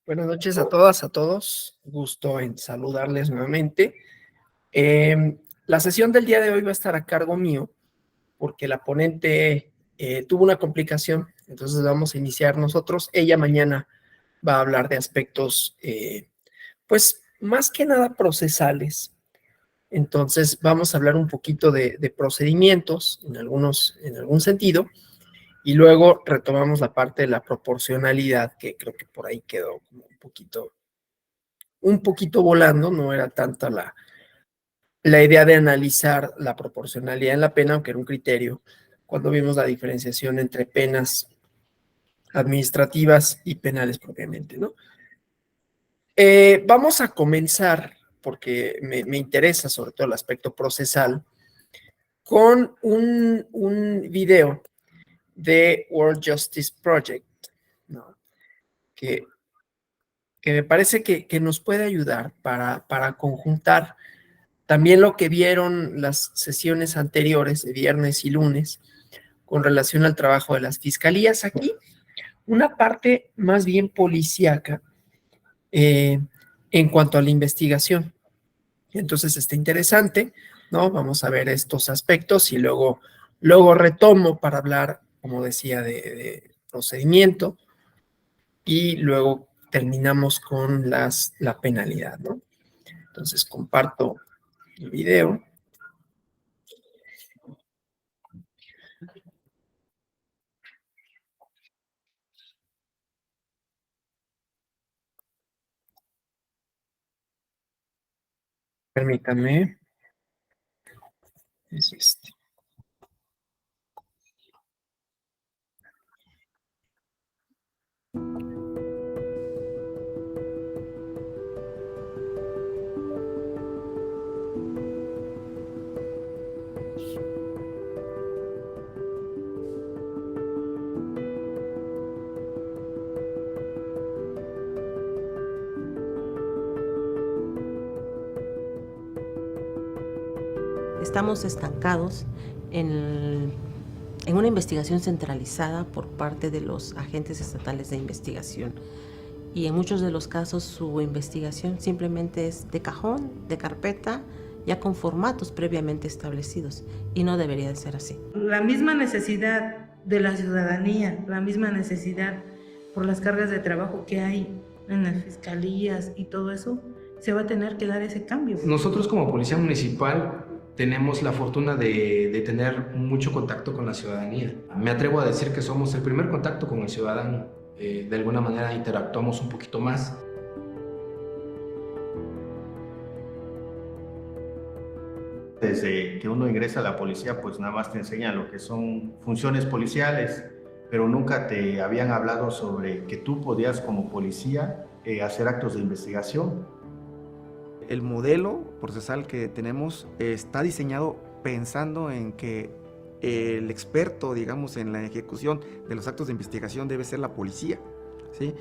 Buenas noches a todas, a todos. Gusto en saludarles nuevamente. La sesión del día de hoy va a estar a cargo mío porque la ponente tuvo una complicación, entonces vamos a iniciar nosotros. Ella mañana va a hablar de aspectos, pues más que nada procesales. Entonces vamos a hablar un poquito de procedimientos en algún sentido, y luego retomamos la parte de la proporcionalidad, que creo que por ahí quedó como un poquito volando. No era tanta la idea de analizar la proporcionalidad en la pena, aunque era un criterio, cuando vimos la diferenciación entre penas administrativas y penales propiamente, ¿no? Vamos a comenzar, porque me interesa sobre todo el aspecto procesal, con un video de World Justice Project, ¿no? que, que me parece que nos puede ayudar para conjuntar también lo que vieron las sesiones anteriores de viernes y lunes con relación al trabajo de las fiscalías. Aquí una parte más bien policíaca en cuanto a la investigación. Entonces está interesante, ¿no? Vamos a ver estos aspectos y luego retomo para hablar, como decía, de procedimiento, y luego terminamos con la penalidad, ¿no? Entonces comparto el video. Permítanme. Es este. Estamos estancados en una investigación centralizada por parte de los agentes estatales de investigación, y en muchos de los casos su investigación simplemente es de cajón, de carpeta, ya con formatos previamente establecidos, y no debería de ser así. La misma necesidad de la ciudadanía, la misma necesidad por las cargas de trabajo que hay en las fiscalías y todo eso, se va a tener que dar ese cambio. Nosotros como Policía Municipal tenemos la fortuna de tener mucho contacto con la ciudadanía. Me atrevo a decir que somos el primer contacto con el ciudadano. De alguna manera interactuamos un poquito más. Desde que uno ingresa a la policía, pues nada más te enseñan lo que son funciones policiales, pero nunca te habían hablado sobre que tú podías como policía hacer actos de investigación. El modelo procesal que tenemos está diseñado pensando en que el experto, digamos, en la ejecución de los actos de investigación debe ser la policía, ¿sí?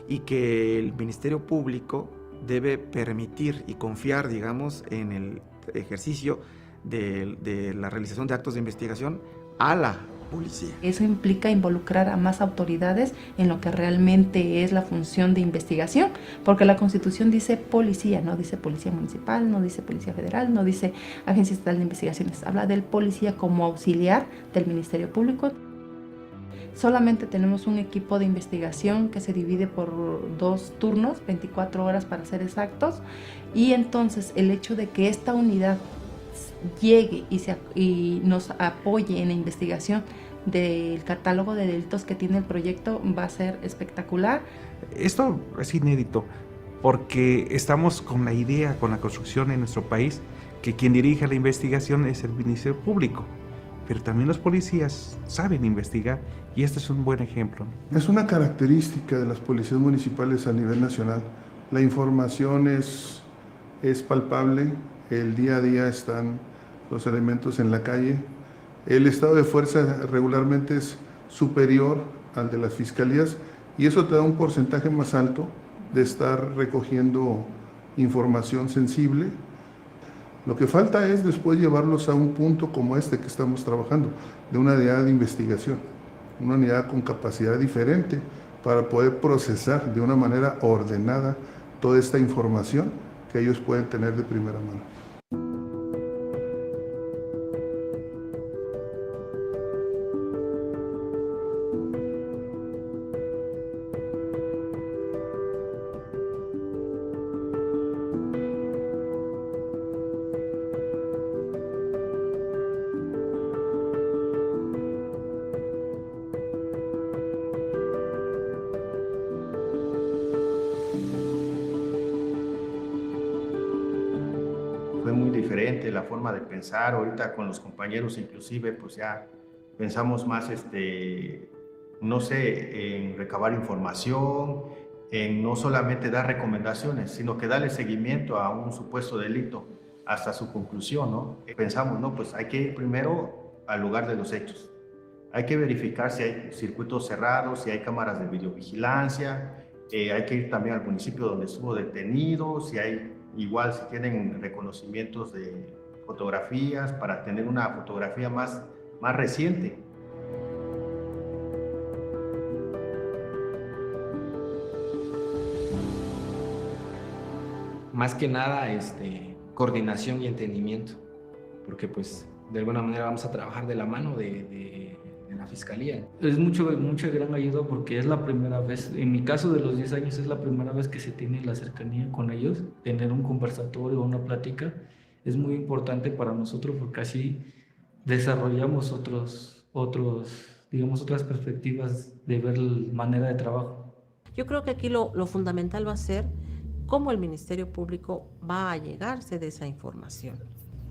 Y que el Ministerio Público debe permitir y confiar, digamos, en el ejercicio de la realización de actos de investigación a la policía. Eso implica involucrar a más autoridades en lo que realmente es la función de investigación, porque la Constitución dice policía, no dice policía municipal, no dice policía federal, no dice agencia estatal de investigaciones, habla del policía como auxiliar del Ministerio Público. Solamente tenemos un equipo de investigación que se divide por 2 turnos, 24 horas para ser exactos, y entonces el hecho de que esta unidad llegue y nos apoye en la investigación del catálogo de delitos que tiene el proyecto va a ser espectacular. Esto es inédito porque estamos con la idea, con la construcción en nuestro país, que quien dirige la investigación es el Ministerio Público, pero también los policías saben investigar, y este es un buen ejemplo. Es una característica de las policías municipales a nivel nacional. La información es palpable, el día a día están los elementos en la calle. El estado de fuerza regularmente es superior al de las fiscalías, y eso te da un porcentaje más alto de estar recogiendo información sensible. Lo que falta es después llevarlos a un punto como este que estamos trabajando, de una unidad de investigación, una unidad con capacidad diferente, para poder procesar de una manera ordenada toda esta información que ellos pueden tener de primera mano. Fue muy diferente la forma de pensar. Ahorita con los compañeros inclusive pues ya pensamos más, no sé, en recabar información, en no solamente dar recomendaciones, sino que darle seguimiento a un supuesto delito hasta su conclusión, ¿no? Pensamos, no, pues hay que ir primero al lugar de los hechos. Hay que verificar si hay circuitos cerrados, si hay cámaras de videovigilancia, hay que ir también al municipio donde estuvo detenido, si hay, igual si tienen reconocimientos de fotografías, para tener una fotografía más reciente. Más que nada, coordinación y entendimiento, porque pues de alguna manera vamos a trabajar de la mano de la Fiscalía. Es mucha gran ayuda porque es la primera vez, en mi caso de los 10 años, es la primera vez que se tiene la cercanía con ellos. Tener un conversatorio o una plática es muy importante para nosotros porque así desarrollamos otras perspectivas de ver la manera de trabajo. Yo creo que aquí lo fundamental va a ser cómo el Ministerio Público va a llegarse de esa información.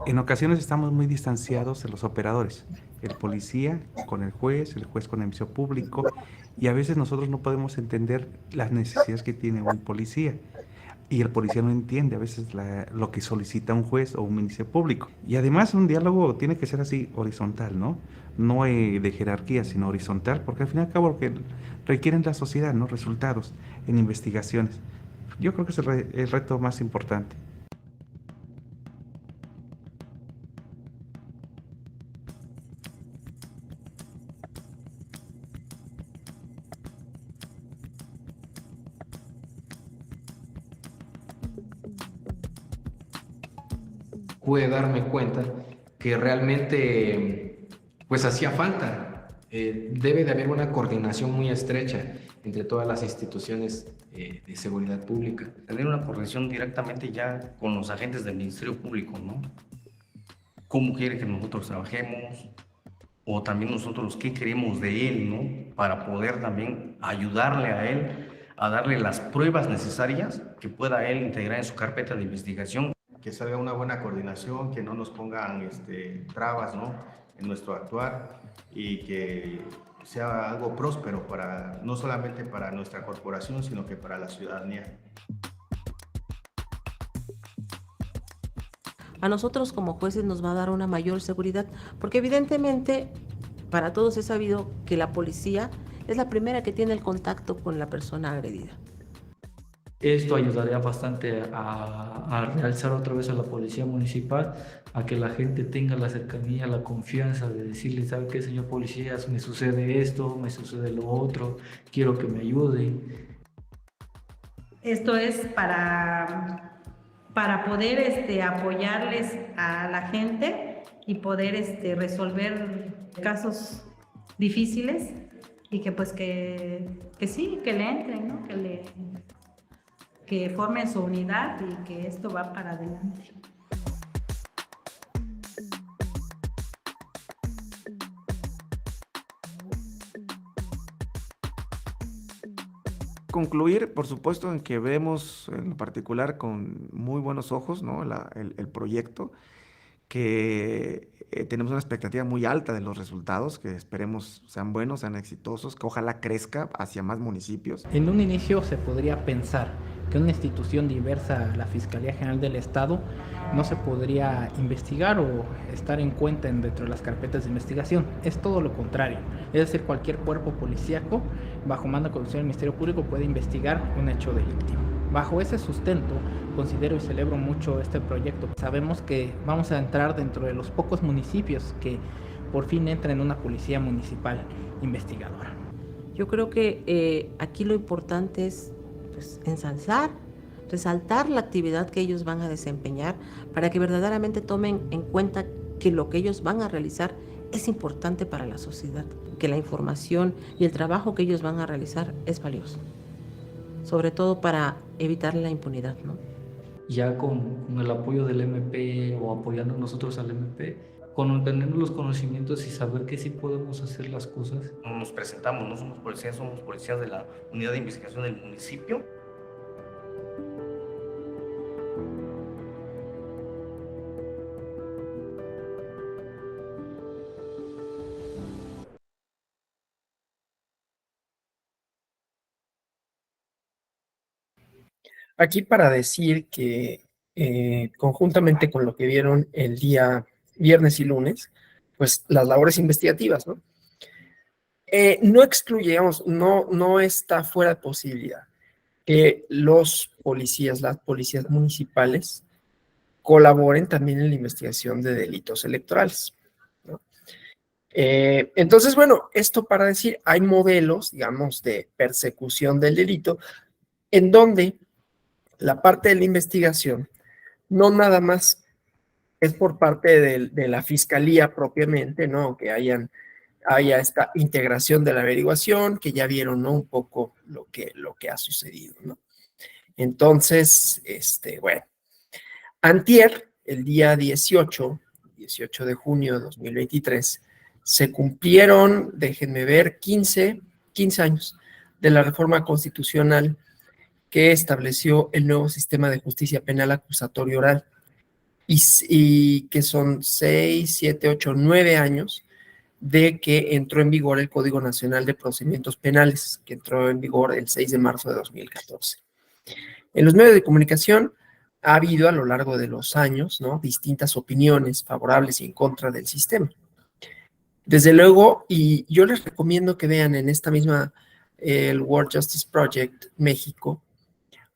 En ocasiones estamos muy distanciados de los operadores, el policía con el juez con el Ministerio Público, y a veces nosotros no podemos entender las necesidades que tiene un policía, y el policía no entiende a veces lo que solicita un juez o un Ministerio Público. Y además un diálogo tiene que ser así horizontal, ¿no? No de jerarquía, sino horizontal, porque al fin y al cabo lo que requieren la sociedad, ¿no? Resultados en investigaciones. Yo creo que es el reto más importante. Pude darme cuenta que realmente pues hacía falta. Debe de haber una coordinación muy estrecha entre todas las instituciones de seguridad pública. Tener una coordinación directamente ya con los agentes del Ministerio Público, ¿no? Cómo quiere que nosotros trabajemos, o también nosotros qué queremos de él, ¿no? Para poder también ayudarle a él a darle las pruebas necesarias que pueda él integrar en su carpeta de investigación. Que salga una buena coordinación, que no nos pongan trabas, ¿no? En nuestro actuar, y que sea algo próspero no solamente para nuestra corporación, sino que para la ciudadanía. A nosotros como jueces nos va a dar una mayor seguridad, porque evidentemente para todos es sabido que la policía es la primera que tiene el contacto con la persona agredida. Esto ayudaría bastante a realzar otra vez a la policía municipal, a que la gente tenga la cercanía, la confianza de decirle, ¿sabe qué, señor policía? Me sucede esto, me sucede lo otro, quiero que me ayude. Esto es para poder apoyarles a la gente y poder resolver casos difíciles, y que pues que sí, que le entren, ¿no? Que formen su unidad y que esto va para adelante. Concluir, por supuesto, en que vemos en particular con muy buenos ojos, ¿no? el proyecto, que tenemos una expectativa muy alta de los resultados, que esperemos sean buenos, sean exitosos, que ojalá crezca hacia más municipios. En un inicio se podría pensar que una institución diversa a la Fiscalía General del Estado no se podría investigar o estar en cuenta dentro de las carpetas de investigación. Es todo lo contrario. Es decir, cualquier cuerpo policíaco bajo mando de conducción del Ministerio Público puede investigar un hecho delictivo. Bajo ese sustento, considero y celebro mucho este proyecto. Sabemos que vamos a entrar dentro de los pocos municipios que por fin entran en una policía municipal investigadora. Yo creo que aquí lo importante es pues, ensalzar, resaltar la actividad que ellos van a desempeñar para que verdaderamente tomen en cuenta que lo que ellos van a realizar es importante para la sociedad, que la información y el trabajo que ellos van a realizar es valioso, sobre todo para evitar la impunidad, ¿no? Ya con el apoyo del MP o apoyando nosotros al MP, con tener los conocimientos y saber que sí podemos hacer las cosas. Nos presentamos, no somos policías de la unidad de investigación del municipio. Aquí para decir que conjuntamente con lo que vieron el día viernes y lunes, pues las labores investigativas, ¿no? No excluyamos, no está fuera de posibilidad que los policías, las policías municipales, colaboren también en la investigación de delitos electorales, ¿no? Entonces, bueno, esto para decir, hay modelos, digamos, de persecución del delito, en donde la parte de la investigación no nada más es por parte de la fiscalía propiamente, ¿no? Que haya esta integración de la averiguación, que ya vieron, ¿no? Un poco lo que ha sucedido, ¿no? Entonces, bueno, antier, el día 18 de junio de 2023, se cumplieron, déjenme ver, 15 años de la reforma constitucional que estableció el nuevo sistema de justicia penal acusatorio oral y que son 6, 7, 8, 9 años de que entró en vigor el Código Nacional de Procedimientos Penales, que entró en vigor el 6 de marzo de 2014. En los medios de comunicación ha habido a lo largo de los años, ¿no?, distintas opiniones favorables y en contra del sistema. Desde luego, y yo les recomiendo que vean en esta misma, el World Justice Project México,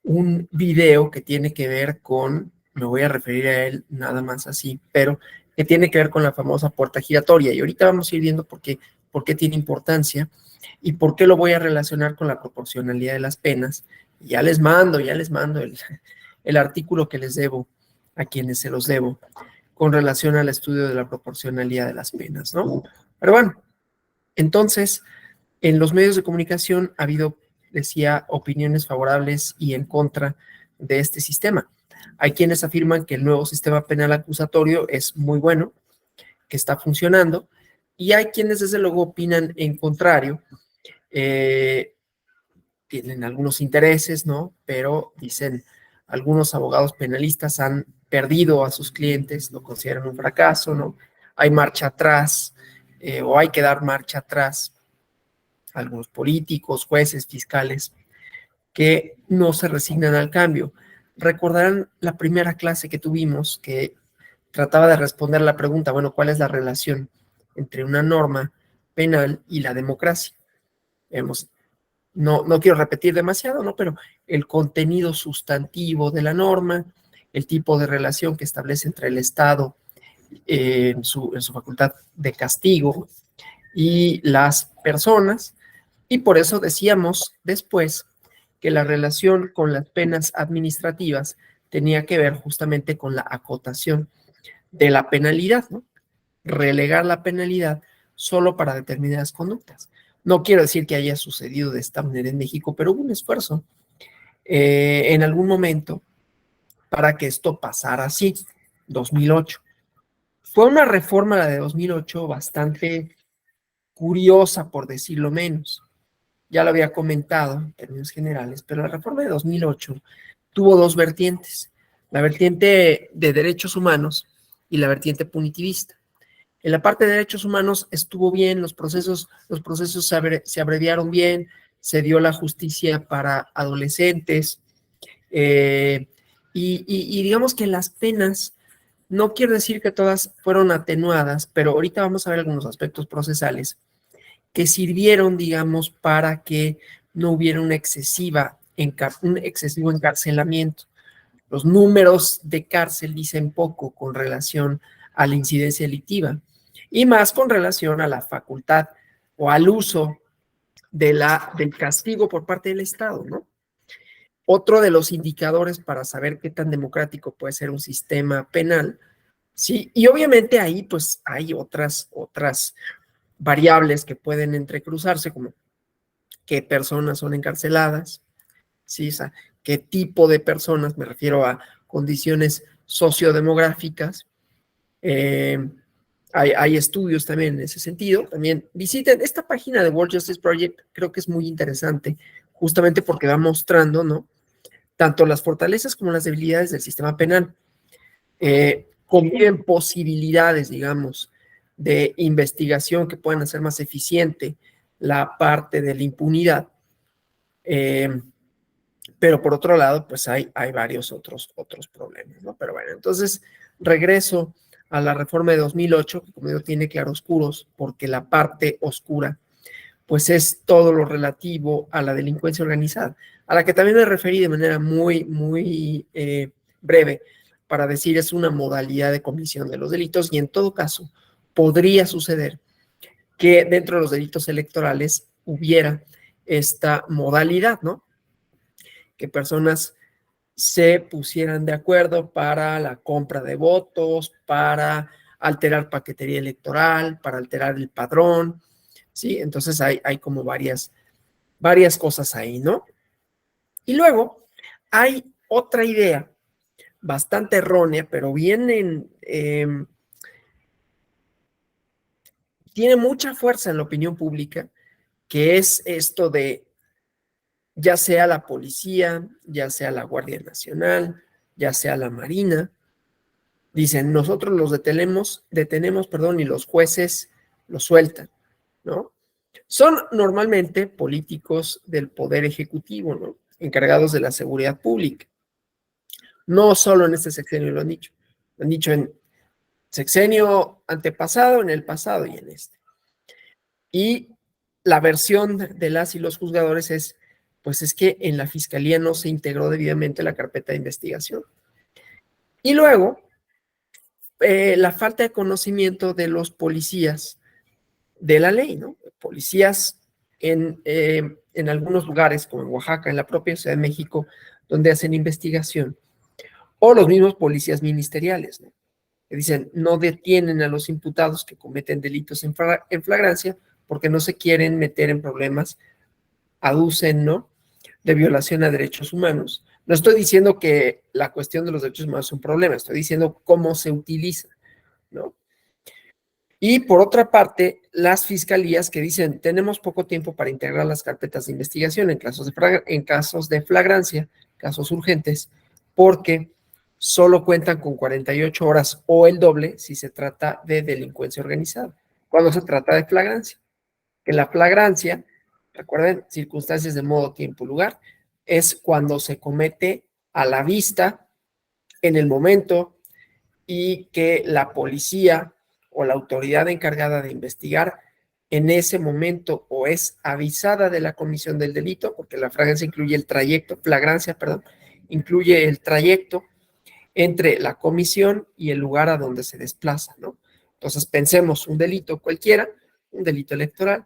un video que tiene que ver con, me voy a referir a él nada más así, pero que tiene que ver con la famosa puerta giratoria. Y ahorita vamos a ir viendo por qué tiene importancia y por qué lo voy a relacionar con la proporcionalidad de las penas. Ya les mando el artículo que les debo a quienes se los debo con relación al estudio de la proporcionalidad de las penas, ¿no? Pero bueno, entonces, en los medios de comunicación ha habido, decía, opiniones favorables y en contra de este sistema. Hay quienes afirman que el nuevo sistema penal acusatorio es muy bueno, que está funcionando, y hay quienes desde luego opinan en contrario, tienen algunos intereses, ¿no? Pero dicen, algunos abogados penalistas han perdido a sus clientes, lo consideran un fracaso, ¿no? Hay marcha atrás, o hay que dar marcha atrás. Algunos políticos, jueces, fiscales, que no se resignan al cambio. Recordarán la primera clase que tuvimos que trataba de responder la pregunta, bueno, ¿cuál es la relación entre una norma penal y la democracia? No quiero repetir demasiado, ¿no? Pero el contenido sustantivo de la norma, el tipo de relación que establece entre el Estado en su facultad de castigo y las personas, y por eso decíamos después que la relación con las penas administrativas tenía que ver justamente con la acotación de la penalidad, ¿no? Relegar la penalidad solo para determinadas conductas. No quiero decir que haya sucedido de esta manera en México, pero hubo un esfuerzo en algún momento para que esto pasara así, 2008. Fue una reforma, la de 2008, bastante curiosa, por decirlo menos. Ya lo había comentado en términos generales, pero la reforma de 2008 tuvo dos vertientes, la vertiente de derechos humanos y la vertiente punitivista. En la parte de derechos humanos estuvo bien, los procesos se abreviaron bien, se dio la justicia para adolescentes, y digamos que las penas, no quiero decir que todas fueron atenuadas, pero ahorita vamos a ver algunos aspectos procesales que sirvieron, digamos, para que no hubiera un excesivo encarcelamiento. Los números de cárcel dicen poco con relación a la incidencia delictiva y más con relación a la facultad o al uso del castigo por parte del Estado, ¿no? Otro de los indicadores para saber qué tan democrático puede ser un sistema penal, ¿sí? Y obviamente ahí pues hay otras variables que pueden entrecruzarse, como qué personas son encarceladas, ¿sí? O sea, qué tipo de personas, me refiero a condiciones sociodemográficas. Hay estudios también en ese sentido. También visiten esta página de World Justice Project, creo que es muy interesante, justamente porque va mostrando, ¿no?, tanto las fortalezas como las debilidades del sistema penal. Conviven posibilidades, digamos, de investigación que puedan hacer más eficiente la parte de la impunidad. Pero por otro lado, pues hay varios otros problemas, ¿no? Pero bueno, entonces regreso a la reforma de 2008, que como digo, tiene claroscuros, porque la parte oscura, pues es todo lo relativo a la delincuencia organizada, a la que también me referí de manera muy breve, para decir es una modalidad de comisión de los delitos, y en todo caso podría suceder que dentro de los delitos electorales hubiera esta modalidad, ¿no? Que personas se pusieran de acuerdo para la compra de votos, para alterar paquetería electoral, para alterar el padrón, ¿sí? Entonces hay como varias cosas ahí, ¿no? Y luego hay otra idea bastante errónea, pero tiene mucha fuerza en la opinión pública, que es esto de ya sea la policía, ya sea la Guardia Nacional, ya sea la Marina, dicen, nosotros los detenemos, y los jueces los sueltan, ¿no? Son normalmente políticos del Poder Ejecutivo, ¿no?, encargados de la seguridad pública. No solo en este sexenio lo han dicho en sexenio antepasado, en el pasado y en este. Y la versión de las y los juzgadores es, pues es que en la fiscalía no se integró debidamente la carpeta de investigación. Y luego, la falta de conocimiento de los policías de la ley, ¿no? Policías en algunos lugares, como en Oaxaca, en la propia Ciudad de México, donde hacen investigación, o los mismos policías ministeriales, ¿no?, que dicen, no detienen a los imputados que cometen delitos en flagrancia porque no se quieren meter en problemas, aducen, ¿no?, de violación a derechos humanos. No estoy diciendo que la cuestión de los derechos humanos es un problema, estoy diciendo cómo se utiliza, ¿no? Y por otra parte, las fiscalías que dicen, tenemos poco tiempo para integrar las carpetas de investigación en casos de flagrancia, casos urgentes, porque solo cuentan con 48 horas o el doble si se trata de delincuencia organizada, cuando se trata de flagrancia. Que la flagrancia, recuerden, circunstancias de modo, tiempo, lugar, es cuando se comete a la vista, en el momento, y que la policía o la autoridad encargada de investigar en ese momento o es avisada de la comisión del delito, porque la flagrancia incluye el trayecto, incluye el trayecto entre la comisión y el lugar a donde se desplaza, ¿no? Entonces pensemos un delito cualquiera, un delito electoral,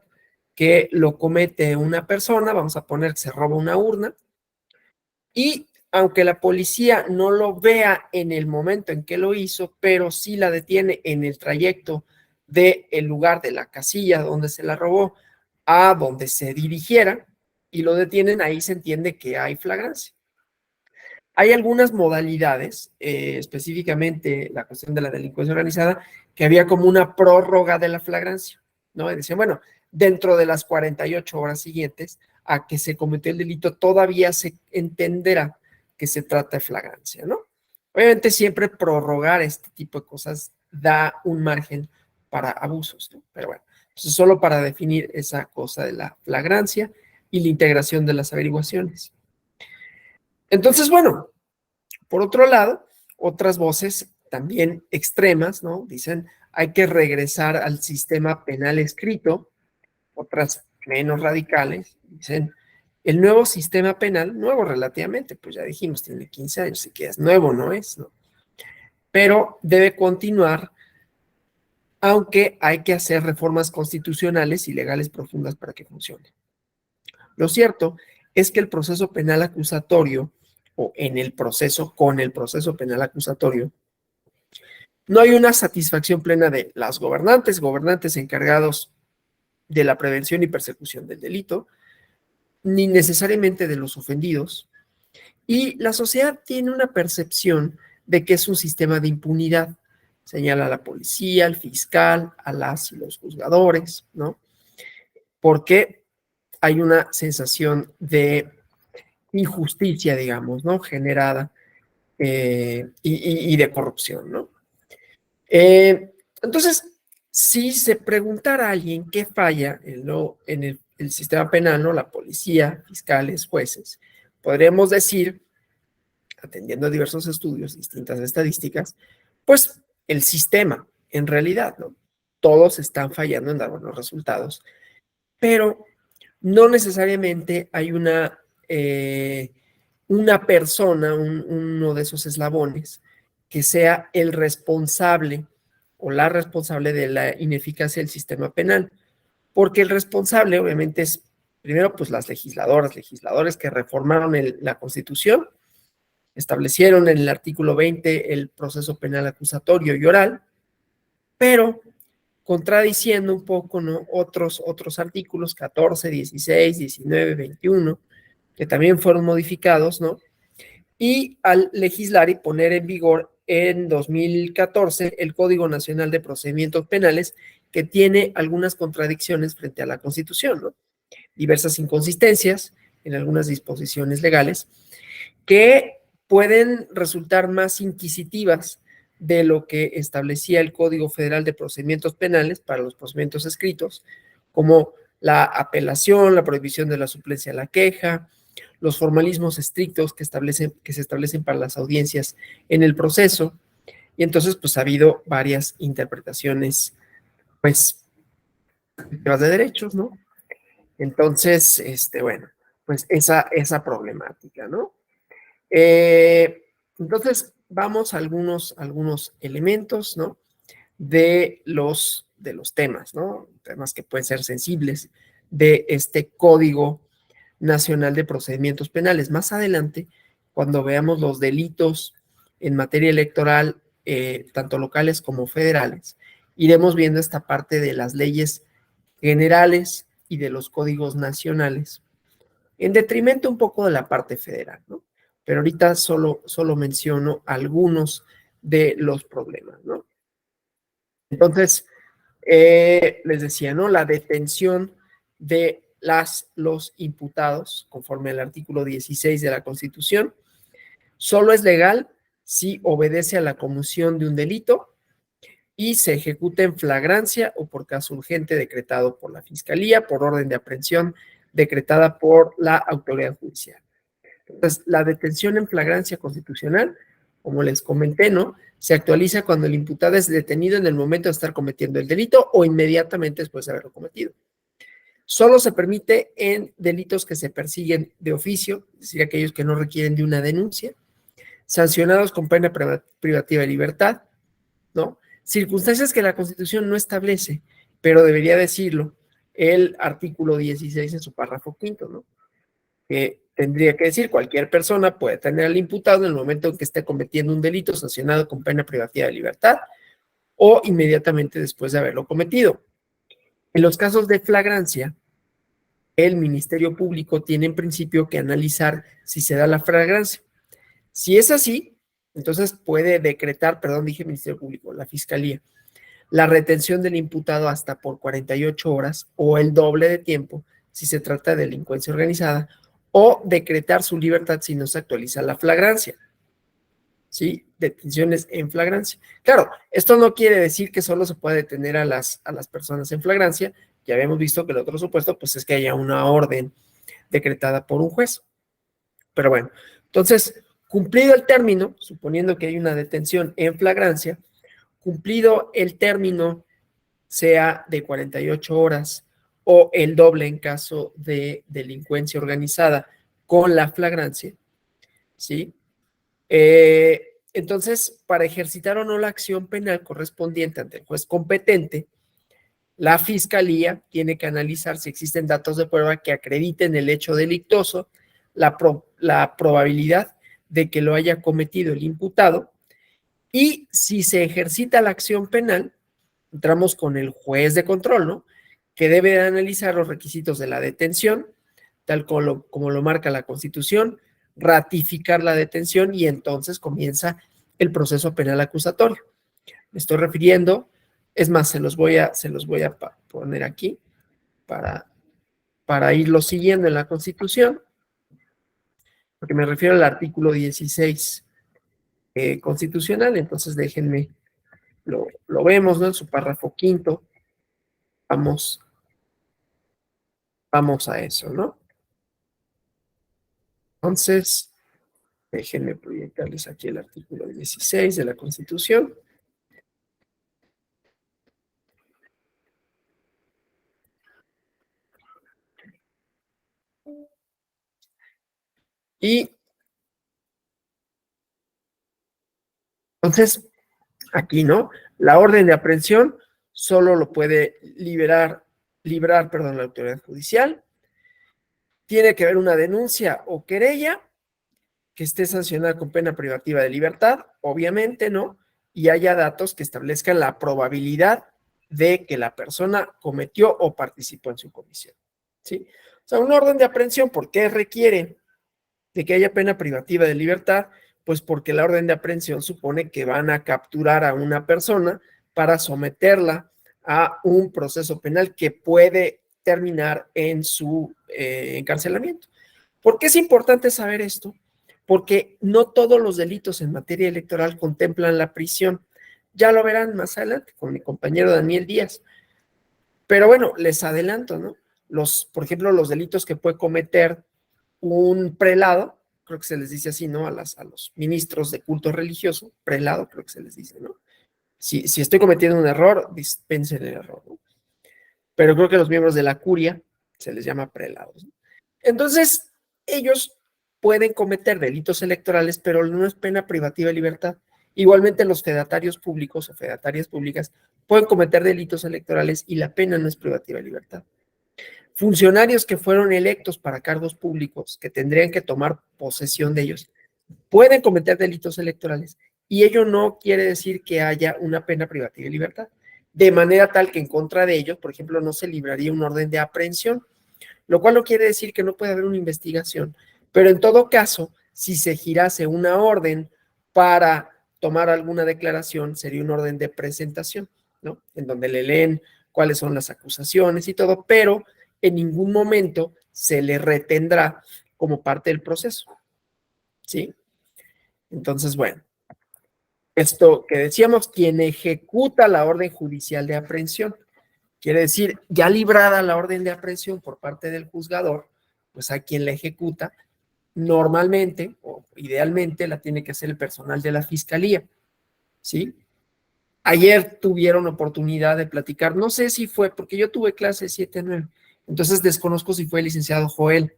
que lo comete una persona, vamos a poner que se roba una urna, y aunque la policía no lo vea en el momento en que lo hizo, pero sí la detiene en el trayecto del lugar de la casilla donde se la robó a donde se dirigiera, y lo detienen, ahí se entiende que hay flagrancia. Hay algunas modalidades, específicamente la cuestión de la delincuencia organizada, que había como una prórroga de la flagrancia, ¿no? Y decían, bueno, dentro de las 48 horas siguientes a que se cometió el delito, todavía se entenderá que se trata de flagrancia, ¿no? Obviamente siempre prorrogar este tipo de cosas da un margen para abusos, ¿no? Pero bueno, entonces solo para definir esa cosa de la flagrancia y la integración de las averiguaciones. Entonces, bueno, por otro lado, otras voces también extremas, ¿no?, dicen, hay que regresar al sistema penal escrito. Otras menos radicales dicen, el nuevo sistema penal, nuevo relativamente, pues ya dijimos, tiene 15 años, así que es nuevo, no es, ¿no? Pero debe continuar, aunque hay que hacer reformas constitucionales y legales profundas para que funcione. Lo cierto es que el proceso penal acusatorio, o en el proceso, con el proceso penal acusatorio, no hay una satisfacción plena de las gobernantes encargados de la prevención y persecución del delito, ni necesariamente de los ofendidos. Y la sociedad tiene una percepción de que es un sistema de impunidad. Señala a la policía, al fiscal, a las y los juzgadores, ¿no? Porque hay una sensación de injusticia, digamos, ¿no? Generada y de corrupción, ¿no? Entonces, si se preguntara a alguien qué falla en el sistema penal, ¿no? La policía, fiscales, jueces, podríamos decir, atendiendo a diversos estudios, distintas estadísticas, pues el sistema, en realidad, ¿no? Todos están fallando en dar buenos resultados, pero no necesariamente hay una persona, uno de esos eslabones, que sea el responsable o la responsable de la ineficacia del sistema penal, porque el responsable obviamente es, primero, pues las legisladores que reformaron la Constitución, establecieron en el artículo 20 el proceso penal acusatorio y oral, pero contradiciendo un poco, ¿no? Otros artículos, 14, 16, 19, 21, que también fueron modificados, ¿no? Y al legislar y poner en vigor en 2014 el Código Nacional de Procedimientos Penales, que tiene algunas contradicciones frente a la Constitución, ¿no? Diversas inconsistencias en algunas disposiciones legales que pueden resultar más inquisitivas de lo que establecía el Código Federal de Procedimientos Penales para los procedimientos escritos, como la apelación, la prohibición de la suplencia a la queja, los formalismos estrictos que se establecen para las audiencias en el proceso, y entonces pues ha habido varias interpretaciones, pues, de derechos, ¿no? Entonces, bueno, pues esa problemática, ¿no? Entonces, vamos a algunos elementos, ¿no? De los temas, ¿no? Temas que pueden ser sensibles de este Código Nacional de Procedimientos Penales. Más adelante, cuando veamos los delitos en materia electoral, tanto locales como federales, iremos viendo esta parte de las leyes generales y de los códigos nacionales, en detrimento un poco de la parte federal, ¿no? Pero ahorita solo menciono algunos de los problemas, ¿no? Entonces, les decía, ¿no? La detención de los imputados, conforme al artículo 16 de la Constitución, solo es legal si obedece a la comisión de un delito y se ejecuta en flagrancia o por caso urgente decretado por la Fiscalía, por orden de aprehensión decretada por la autoridad judicial. Entonces, la detención en flagrancia constitucional, como les comenté, ¿no? Se actualiza cuando el imputado es detenido en el momento de estar cometiendo el delito o inmediatamente después de haberlo cometido. Solo se permite en delitos que se persiguen de oficio, es decir, aquellos que no requieren de una denuncia, sancionados con pena privativa de libertad, ¿no? Circunstancias que la Constitución no establece, pero debería decirlo el artículo 16 en su párrafo quinto, ¿no? Que tendría que decir, cualquier persona puede tener al imputado en el momento en que esté cometiendo un delito sancionado con pena privativa de libertad o inmediatamente después de haberlo cometido. En los casos de flagrancia, el Ministerio Público tiene en principio que analizar si se da la flagrancia. Si es así, entonces puede decretar, dije Ministerio Público, la Fiscalía, la retención del imputado hasta por 48 horas o el doble de tiempo si se trata de delincuencia organizada, o decretar su libertad si no se actualiza la flagrancia. ¿Sí? Detenciones en flagrancia. Claro, esto no quiere decir que solo se pueda detener a las personas en flagrancia. Ya habíamos visto que el otro supuesto pues es que haya una orden decretada por un juez. Pero bueno, entonces, cumplido el término, suponiendo que hay una detención en flagrancia, cumplido el término, sea de 48 horas o el doble en caso de delincuencia organizada con la flagrancia, ¿sí? Entonces, para ejercitar o no la acción penal correspondiente ante el juez competente, la fiscalía tiene que analizar si existen datos de prueba que acrediten el hecho delictuoso, la probabilidad de que lo haya cometido el imputado, y si se ejercita la acción penal, entramos con el juez de control, ¿no? Que debe de analizar los requisitos de la detención, tal como lo marca la Constitución, ratificar la detención y entonces comienza el proceso penal acusatorio. Me estoy refiriendo, es más, se los voy a poner aquí para irlo siguiendo en la Constitución, porque me refiero al artículo 16 constitucional, entonces déjenme, lo vemos, ¿no? En su párrafo quinto, vamos a eso, ¿no? Entonces, déjenme proyectarles aquí el artículo 16 de la Constitución. Y entonces, aquí, ¿no? La orden de aprehensión solo lo puede librar, la autoridad judicial. Tiene que haber una denuncia o querella que esté sancionada con pena privativa de libertad, obviamente, ¿no? Y haya datos que establezcan la probabilidad de que la persona cometió o participó en su comisión, ¿sí? O sea, una orden de aprehensión, ¿por qué requiere de que haya pena privativa de libertad? Pues porque la orden de aprehensión supone que van a capturar a una persona para someterla a un proceso penal que puede terminar en su encarcelamiento. ¿Por qué es importante saber esto? Porque no todos los delitos en materia electoral contemplan la prisión. Ya lo verán más adelante con mi compañero Daniel Díaz. Pero bueno, les adelanto, ¿no? Por ejemplo, los delitos que puede cometer un prelado, creo que se les dice así, ¿no? A los ministros de culto religioso, prelado creo que se les dice, ¿no? Si estoy cometiendo un error, dispensen el error, ¿no? Pero creo que los miembros de la curia se les llama prelados, ¿no? Entonces, ellos pueden cometer delitos electorales, pero no es pena privativa de libertad. Igualmente los fedatarios públicos o fedatarias públicas pueden cometer delitos electorales y la pena no es privativa de libertad. Funcionarios que fueron electos para cargos públicos, que tendrían que tomar posesión de ellos, pueden cometer delitos electorales y ello no quiere decir que haya una pena privativa de libertad, de manera tal que en contra de ellos, por ejemplo, no se libraría un orden de aprehensión, lo cual no quiere decir que no pueda haber una investigación, pero en todo caso, si se girase una orden para tomar alguna declaración, sería un orden de presentación, ¿no? En donde le leen cuáles son las acusaciones y todo, pero en ningún momento se le retendrá como parte del proceso, ¿sí? Entonces, bueno, esto que decíamos, quien ejecuta la orden judicial de aprehensión, quiere decir, ya librada la orden de aprehensión por parte del juzgador, pues a quien la ejecuta, normalmente o idealmente la tiene que hacer el personal de la fiscalía, ¿sí? Ayer tuvieron oportunidad de platicar, no sé si fue, porque yo tuve clase 7-9, entonces desconozco si fue el licenciado Joel,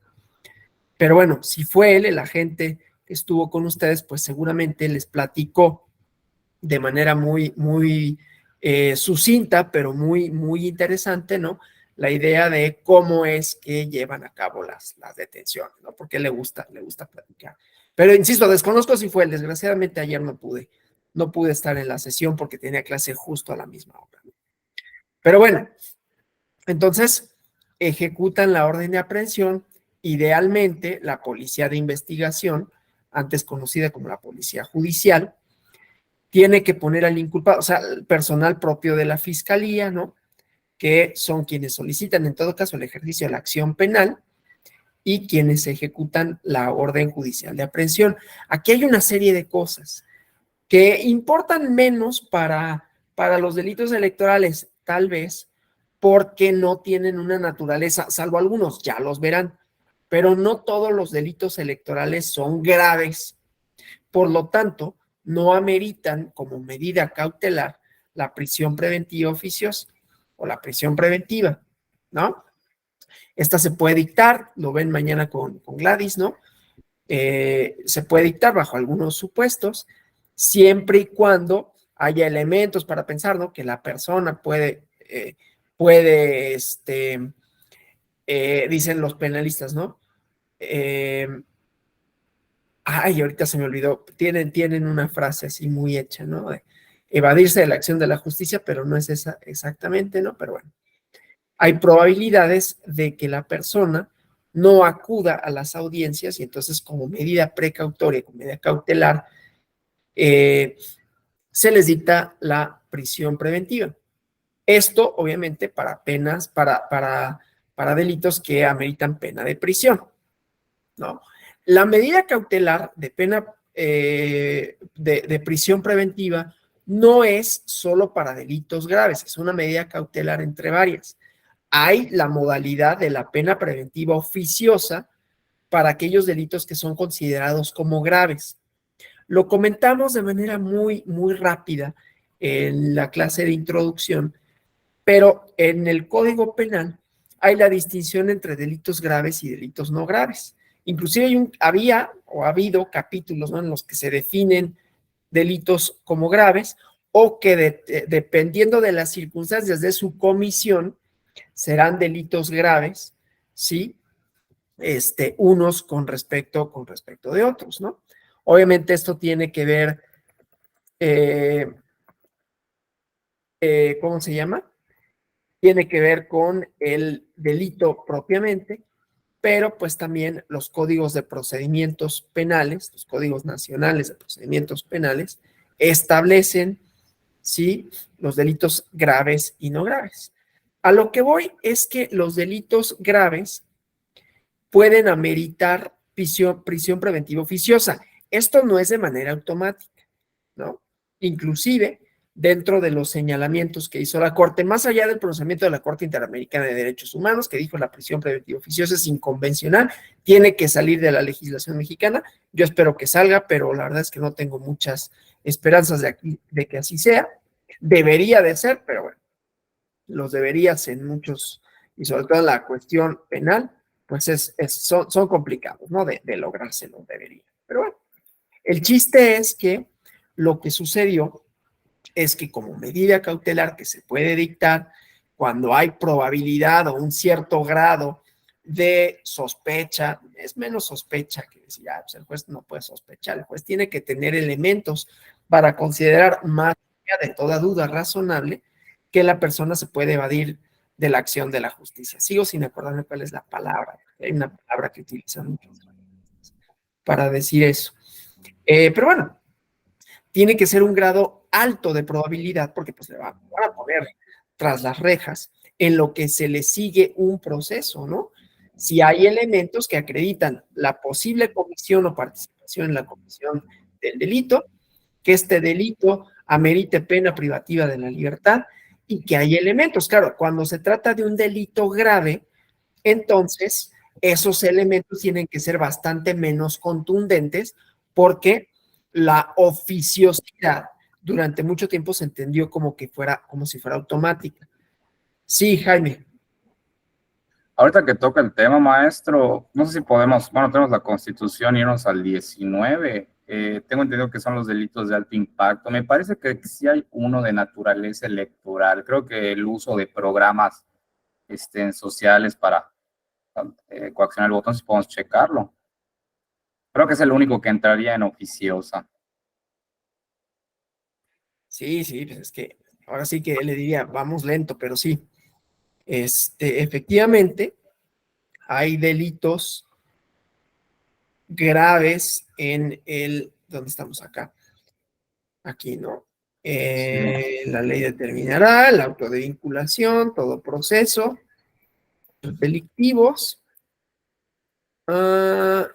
pero bueno, si fue él, el agente que estuvo con ustedes, pues seguramente les platicó de manera muy sucinta, pero muy interesante, ¿no? La idea de cómo es que llevan a cabo las detenciones, ¿no? Porque le gusta platicar. Pero insisto, desconozco si fue él, desgraciadamente ayer no pude estar en la sesión porque tenía clase justo a la misma hora, ¿no? Pero bueno, entonces ejecutan la orden de aprehensión, idealmente la policía de investigación, antes conocida como la policía judicial, tiene que poner al inculpado, o sea, el personal propio de la fiscalía, ¿no? Que son quienes solicitan, en todo caso, el ejercicio de la acción penal y quienes ejecutan la orden judicial de aprehensión. Aquí hay una serie de cosas que importan menos para los delitos electorales, tal vez, porque no tienen una naturaleza, salvo algunos, ya los verán, pero no todos los delitos electorales son graves. Por lo tanto, no ameritan como medida cautelar la prisión preventiva oficiosa o la prisión preventiva, ¿no? Esta se puede dictar, lo ven mañana con Gladys, ¿no? Se puede dictar bajo algunos supuestos, siempre y cuando haya elementos para pensar, ¿no? Que la persona puede puede, dicen los penalistas, ¿no? Ahorita se me olvidó, tienen una frase así muy hecha, ¿no? De evadirse de la acción de la justicia, pero no es esa exactamente, ¿no? Pero bueno, hay probabilidades de que la persona no acuda a las audiencias y entonces como medida precautoria, como medida cautelar, se les dicta la prisión preventiva. Esto, obviamente, para penas, para delitos que ameritan pena de prisión, ¿no? La medida cautelar de pena de prisión preventiva no es solo para delitos graves, es una medida cautelar entre varias. Hay la modalidad de la pena preventiva oficiosa para aquellos delitos que son considerados como graves. Lo comentamos de manera muy, muy rápida en la clase de introducción, pero en el Código Penal hay la distinción entre delitos graves y delitos no graves. Inclusive había o ha habido capítulos, ¿no?, en los que se definen delitos como graves o que dependiendo de las circunstancias de su comisión serán delitos graves, ¿sí? Unos con respecto de otros, ¿no? Obviamente esto tiene que ver, ¿cómo se llama? Tiene que ver con el delito propiamente, pero pues también los códigos de procedimientos penales, los códigos nacionales de procedimientos penales, establecen, ¿sí?, los delitos graves y no graves. A lo que voy es que los delitos graves pueden ameritar prisión preventiva oficiosa. Esto no es de manera automática, ¿no? Inclusive, dentro de los señalamientos que hizo la Corte, más allá del pronunciamiento de la Corte Interamericana de Derechos Humanos, que dijo la prisión preventiva oficiosa es inconvencional, tiene que salir de la legislación mexicana. Yo espero que salga, pero la verdad es que no tengo muchas esperanzas de que así sea. Debería de ser, pero bueno, los deberías en muchos, y sobre todo en la cuestión penal, pues son complicados, ¿no? De lograrse los debería. Pero bueno, el chiste es que lo que sucedió es que como medida cautelar que se puede dictar cuando hay probabilidad o un cierto grado de sospecha, es menos sospecha que decir, pues el juez no puede sospechar, el juez tiene que tener elementos para considerar más allá de toda duda razonable que la persona se puede evadir de la acción de la justicia. Sigo sin acordarme cuál es la palabra, hay una palabra que utilizan muchos para decir eso. Pero bueno, tiene que ser un grado alto de probabilidad porque pues le van a poner tras las rejas en lo que se le sigue un proceso, ¿no? Si hay elementos que acreditan la posible comisión o participación en la comisión del delito, que este delito amerite pena privativa de la libertad y que hay elementos. Claro, cuando se trata de un delito grave, entonces esos elementos tienen que ser bastante menos contundentes porque la oficiosidad durante mucho tiempo se entendió como si fuera automática. Sí, Jaime. Ahorita que toca el tema, maestro, no sé si podemos, bueno, tenemos la Constitución, irnos al 19. Tengo entendido que son los delitos de alto impacto. Me parece que sí hay uno de naturaleza electoral. Creo que el uso de programas sociales para coaccionar el voto, si podemos checarlo. Creo que es el único que entraría en oficiosa. Sí, pues es que ahora sí que le diría, vamos lento, pero sí. Efectivamente, hay delitos graves en ¿dónde estamos acá? Aquí, ¿no? La ley determinará el auto de vinculación, todo proceso, delictivos.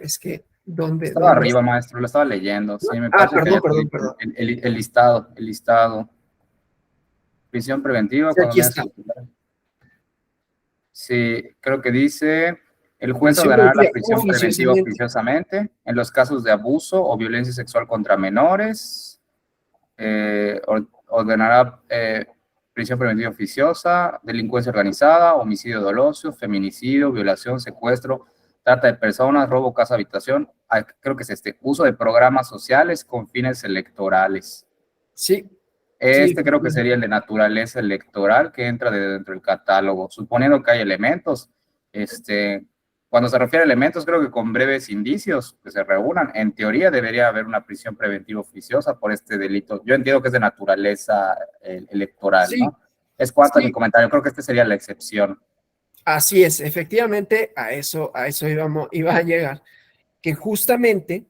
Es que, ¿dónde? Estaba arriba, maestro, lo estaba leyendo. Sí, me parece perdón. El listado. Prisión preventiva. Sí, aquí está. Sí, creo que dice, el juez ordenará la prisión preventiva oficiosamente en los casos de abuso o violencia sexual contra menores. Ordenará prisión preventiva oficiosa, delincuencia organizada, homicidio doloso, feminicidio, violación, secuestro, trata de personas, robo, casa, habitación. Creo que es uso de programas sociales con fines electorales. Sí, Este creo que sería el de naturaleza electoral que entra dentro del catálogo, suponiendo que hay elementos. Cuando se refiere a elementos, creo que con breves indicios que se reúnan, en teoría debería haber una prisión preventiva oficiosa por este delito. Yo entiendo que es de naturaleza electoral, Sí, ¿no? Es cuanto a sí. mi comentario, creo que esta sería la excepción. Así es, efectivamente, a eso iba a llegar, que justamente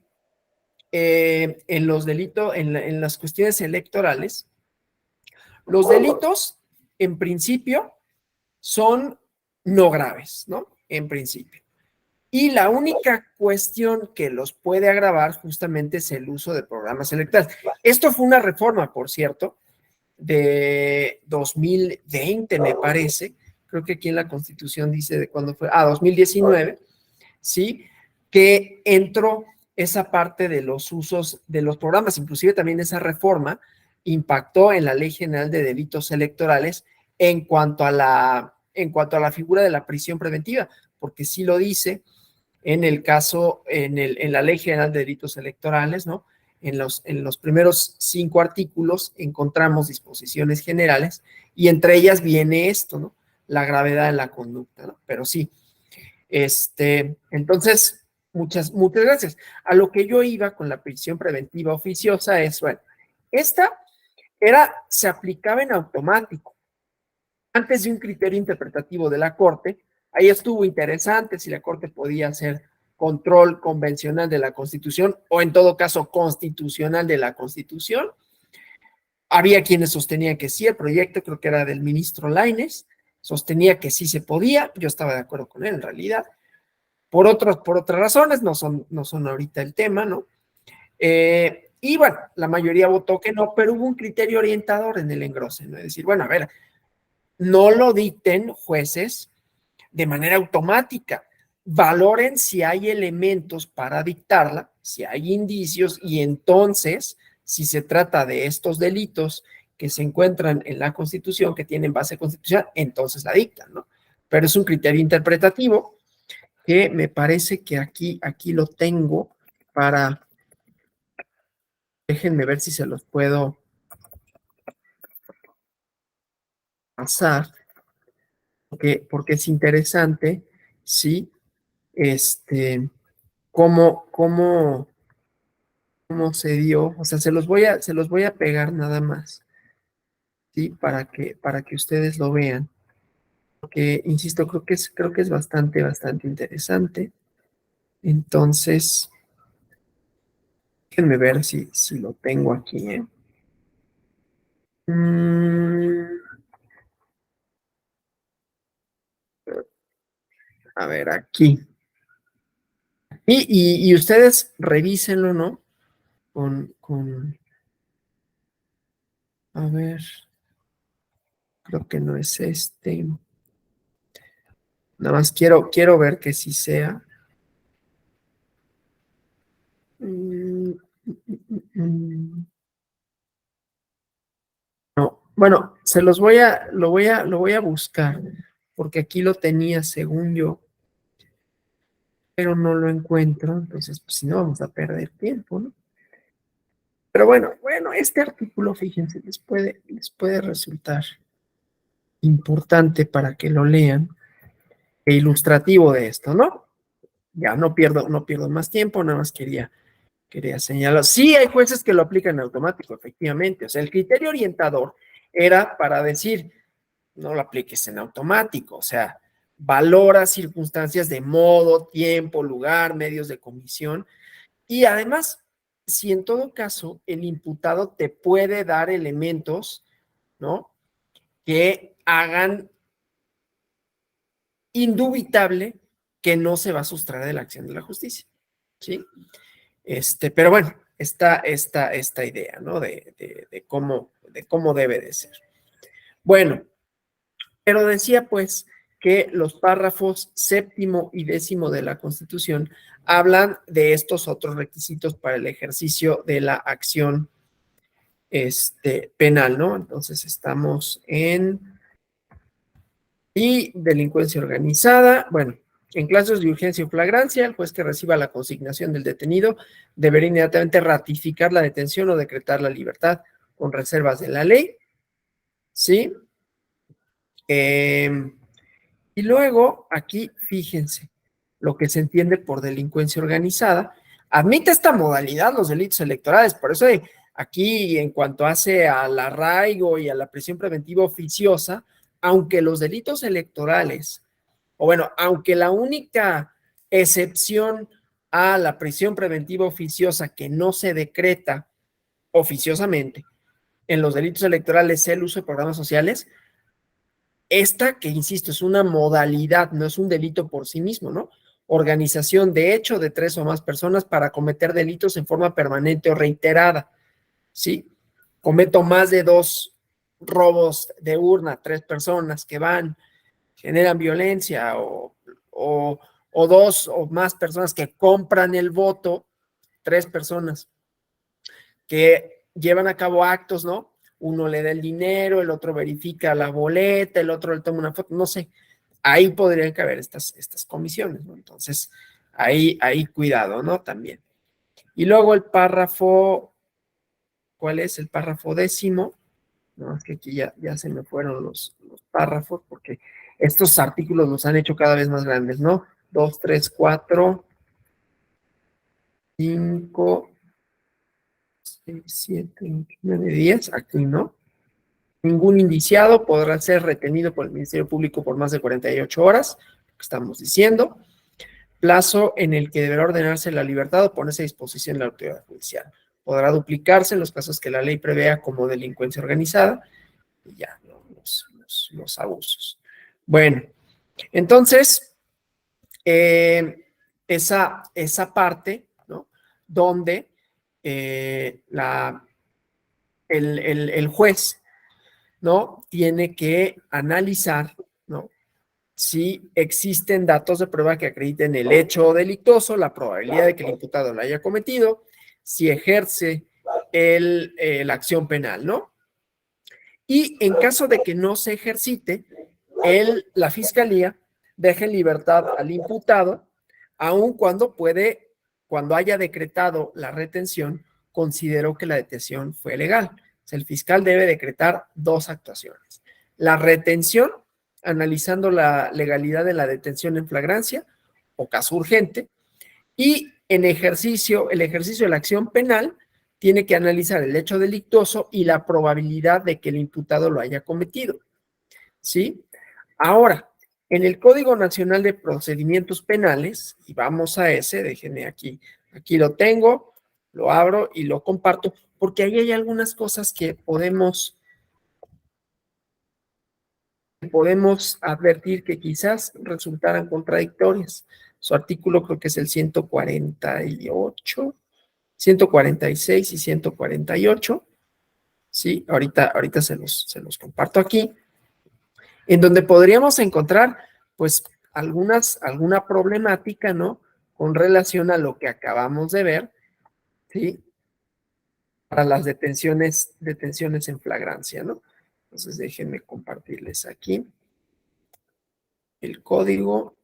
en los delitos, en las cuestiones electorales, los delitos, en principio, son no graves, ¿no? En principio. Y la única cuestión que los puede agravar justamente es el uso de programas electorales. Esto fue una reforma, por cierto, de 2020, me parece. Creo que aquí en la Constitución dice de cuándo fue. 2019, ¿sí? Que entró esa parte de los usos de los programas. Inclusive también esa reforma impactó en la Ley General de Delitos Electorales en cuanto a la figura de la prisión preventiva, porque sí lo dice en el caso, en la Ley General de Delitos Electorales, ¿no? En los primeros 5 artículos encontramos disposiciones generales y entre ellas viene esto, ¿no? La gravedad de la conducta, ¿no? Pero sí, entonces, muchas gracias. A lo que yo iba con la prisión preventiva oficiosa es, bueno, esta se aplicaba en automático, antes de un criterio interpretativo de la Corte. Ahí estuvo interesante si la Corte podía hacer control convencional de la Constitución o en todo caso constitucional de la Constitución. Había quienes sostenían que sí, el proyecto creo que era del ministro Lainez, sostenía que sí se podía, yo estaba de acuerdo con él en realidad, por otras razones, no son ahorita el tema, ¿no? Y bueno, la mayoría votó que no, pero hubo un criterio orientador en el engrose, ¿no? Es decir, bueno, a ver, no lo dicten jueces de manera automática, valoren si hay elementos para dictarla, si hay indicios, y entonces, si se trata de estos delitos que se encuentran en la Constitución, que tienen base constitucional, entonces la dictan, ¿no? Pero es un criterio interpretativo que me parece que aquí lo tengo para, déjenme ver si se los puedo pasar, porque es interesante, ¿sí? Cómo se dio, o sea, se los voy a pegar nada más, ¿sí? Para que ustedes lo vean, porque, insisto, creo que es bastante interesante. Entonces, déjenme ver si lo tengo aquí, ¿eh? A ver, aquí. Y ustedes revísenlo, ¿no? A ver, creo que no es este. Nada más quiero ver que sí sea. No, bueno, lo voy a buscar, porque aquí lo tenía según yo, pero no lo encuentro, entonces, pues si no, vamos a perder tiempo, ¿no? Pero bueno, este artículo, fíjense, les puede resultar importante para que lo lean, e ilustrativo de esto, ¿no? Ya no pierdo más tiempo, nada más quería señalar. Sí, hay jueces que lo aplican en automático, efectivamente. O sea, el criterio orientador era para decir, no lo apliques en automático, o sea, valora circunstancias de modo, tiempo, lugar, medios de comisión, y además, si en todo caso el imputado te puede dar elementos, ¿no? Que hagan indubitable que no se va a sustraer de la acción de la justicia, ¿sí? Pero bueno, está esta idea, ¿no? De cómo debe de ser. Bueno, pero decía pues que los párrafos 7º y 10º de la Constitución hablan de estos otros requisitos para el ejercicio de la acción penal, ¿no? Entonces estamos en y delincuencia organizada. Bueno, en casos de urgencia o flagrancia, el juez que reciba la consignación del detenido deberá inmediatamente ratificar la detención o decretar la libertad con reservas de la ley, ¿sí? Y luego, aquí, fíjense, lo que se entiende por delincuencia organizada, admite esta modalidad los delitos electorales, por eso aquí, en cuanto hace al arraigo y a la prisión preventiva oficiosa, aunque los delitos electorales, o bueno, aunque la única excepción a la prisión preventiva oficiosa que no se decreta oficiosamente en los delitos electorales es el uso de programas sociales, esta que, insisto, es una modalidad, no es un delito por sí mismo, ¿no? Organización de hecho de 3 o más personas para cometer delitos en forma permanente o reiterada, ¿sí? Cometo más de 2 robos de urna, 3 personas que van, generan violencia, o 2 o más personas que compran el voto, 3 personas que llevan a cabo actos, ¿no? Uno le da el dinero, el otro verifica la boleta, el otro le toma una foto, no sé. Ahí podrían caber estas comisiones, ¿no? Entonces, ahí cuidado, ¿no? También. Y luego el párrafo, ¿cuál es? El párrafo 10º. No, es que aquí ya se me fueron los párrafos, porque estos artículos los han hecho cada vez más grandes, ¿no? 2, 3, 4, 5, 6, 7, 8, 9, 10, aquí no. Ningún indiciado podrá ser retenido por el Ministerio Público por más de 48 horas, lo que estamos diciendo. Plazo en el que deberá ordenarse la libertad o ponerse a disposición de la autoridad judicial. Podrá duplicarse en los casos que la ley prevea como delincuencia organizada, y ya, ¿no? los abusos. Bueno, entonces, esa parte, ¿no? Donde el juez, ¿no? Tiene que analizar, ¿no? Si existen datos de prueba que acrediten el hecho delictuoso, la probabilidad de que el imputado lo haya cometido, si ejerce la acción penal, ¿no? Y en caso de que no se ejercite, la fiscalía deja en libertad al imputado, aun cuando haya decretado la retención, consideró que la detención fue legal. O sea, el fiscal debe decretar 2 actuaciones. La retención, analizando la legalidad de la detención en flagrancia o caso urgente, y el ejercicio de la acción penal tiene que analizar el hecho delictuoso y la probabilidad de que el imputado lo haya cometido, ¿sí? Ahora, en el Código Nacional de Procedimientos Penales, y vamos a ese, déjenme aquí lo tengo, lo abro y lo comparto, porque ahí hay algunas cosas que podemos advertir que quizás resultaran contradictorias. Su artículo creo que es el 148, 146 y 148. Sí, ahorita se los comparto aquí, en donde podríamos encontrar, pues, alguna problemática, ¿no? Con relación a lo que acabamos de ver, ¿sí? Para las detenciones en flagrancia, ¿no? Entonces, déjenme compartirles aquí el código.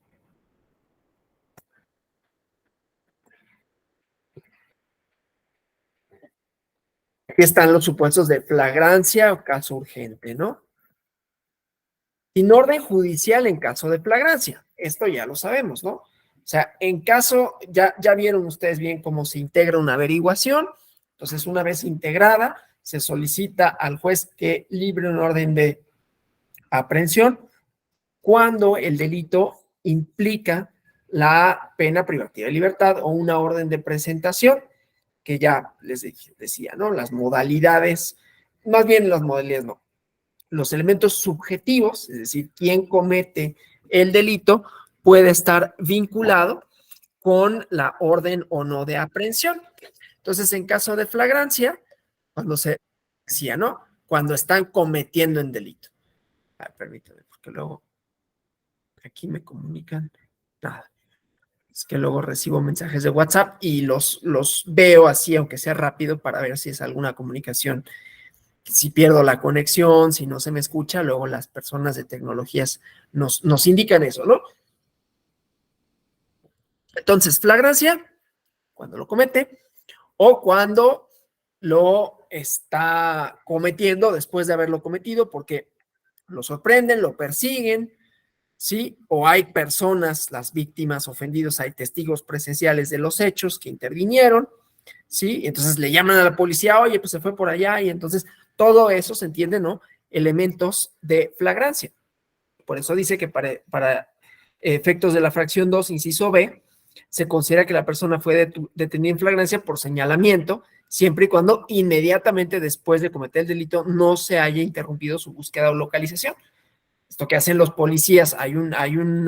Aquí están los supuestos de flagrancia o caso urgente, ¿no? Sin orden judicial en caso de flagrancia. Esto ya lo sabemos, ¿no? O sea, en caso, ya vieron ustedes bien cómo se integra una averiguación. Entonces, una vez integrada, se solicita al juez que libre una orden de aprehensión cuando el delito implica la pena privativa de libertad o una orden de presentación, que ya les decía, ¿no? Las modalidades, más bien las modalidades no, los elementos subjetivos, es decir, quién comete el delito, puede estar vinculado con la orden o no de aprehensión. Entonces, en caso de flagrancia, cuando se decía, ¿no? Cuando están cometiendo el delito. Permítame, porque luego aquí me comunican nada. Es que luego recibo mensajes de WhatsApp y los veo así, aunque sea rápido, para ver si es alguna comunicación. Si pierdo la conexión, si no se me escucha, luego las personas de tecnologías nos indican eso, ¿no? Entonces, flagrancia, cuando lo comete, o cuando lo está cometiendo después de haberlo cometido, porque lo sorprenden, lo persiguen, ¿sí? O hay personas, las víctimas ofendidos, hay testigos presenciales de los hechos que intervinieron, ¿sí? Entonces le llaman a la policía, oye, pues se fue por allá, y entonces todo eso se entiende, ¿no? Elementos de flagrancia. Por eso dice que para efectos de la fracción 2, inciso B, se considera que la persona fue detenida en flagrancia por señalamiento, siempre y cuando inmediatamente después de cometer el delito no se haya interrumpido su búsqueda o localización. Esto que hacen los policías, hay un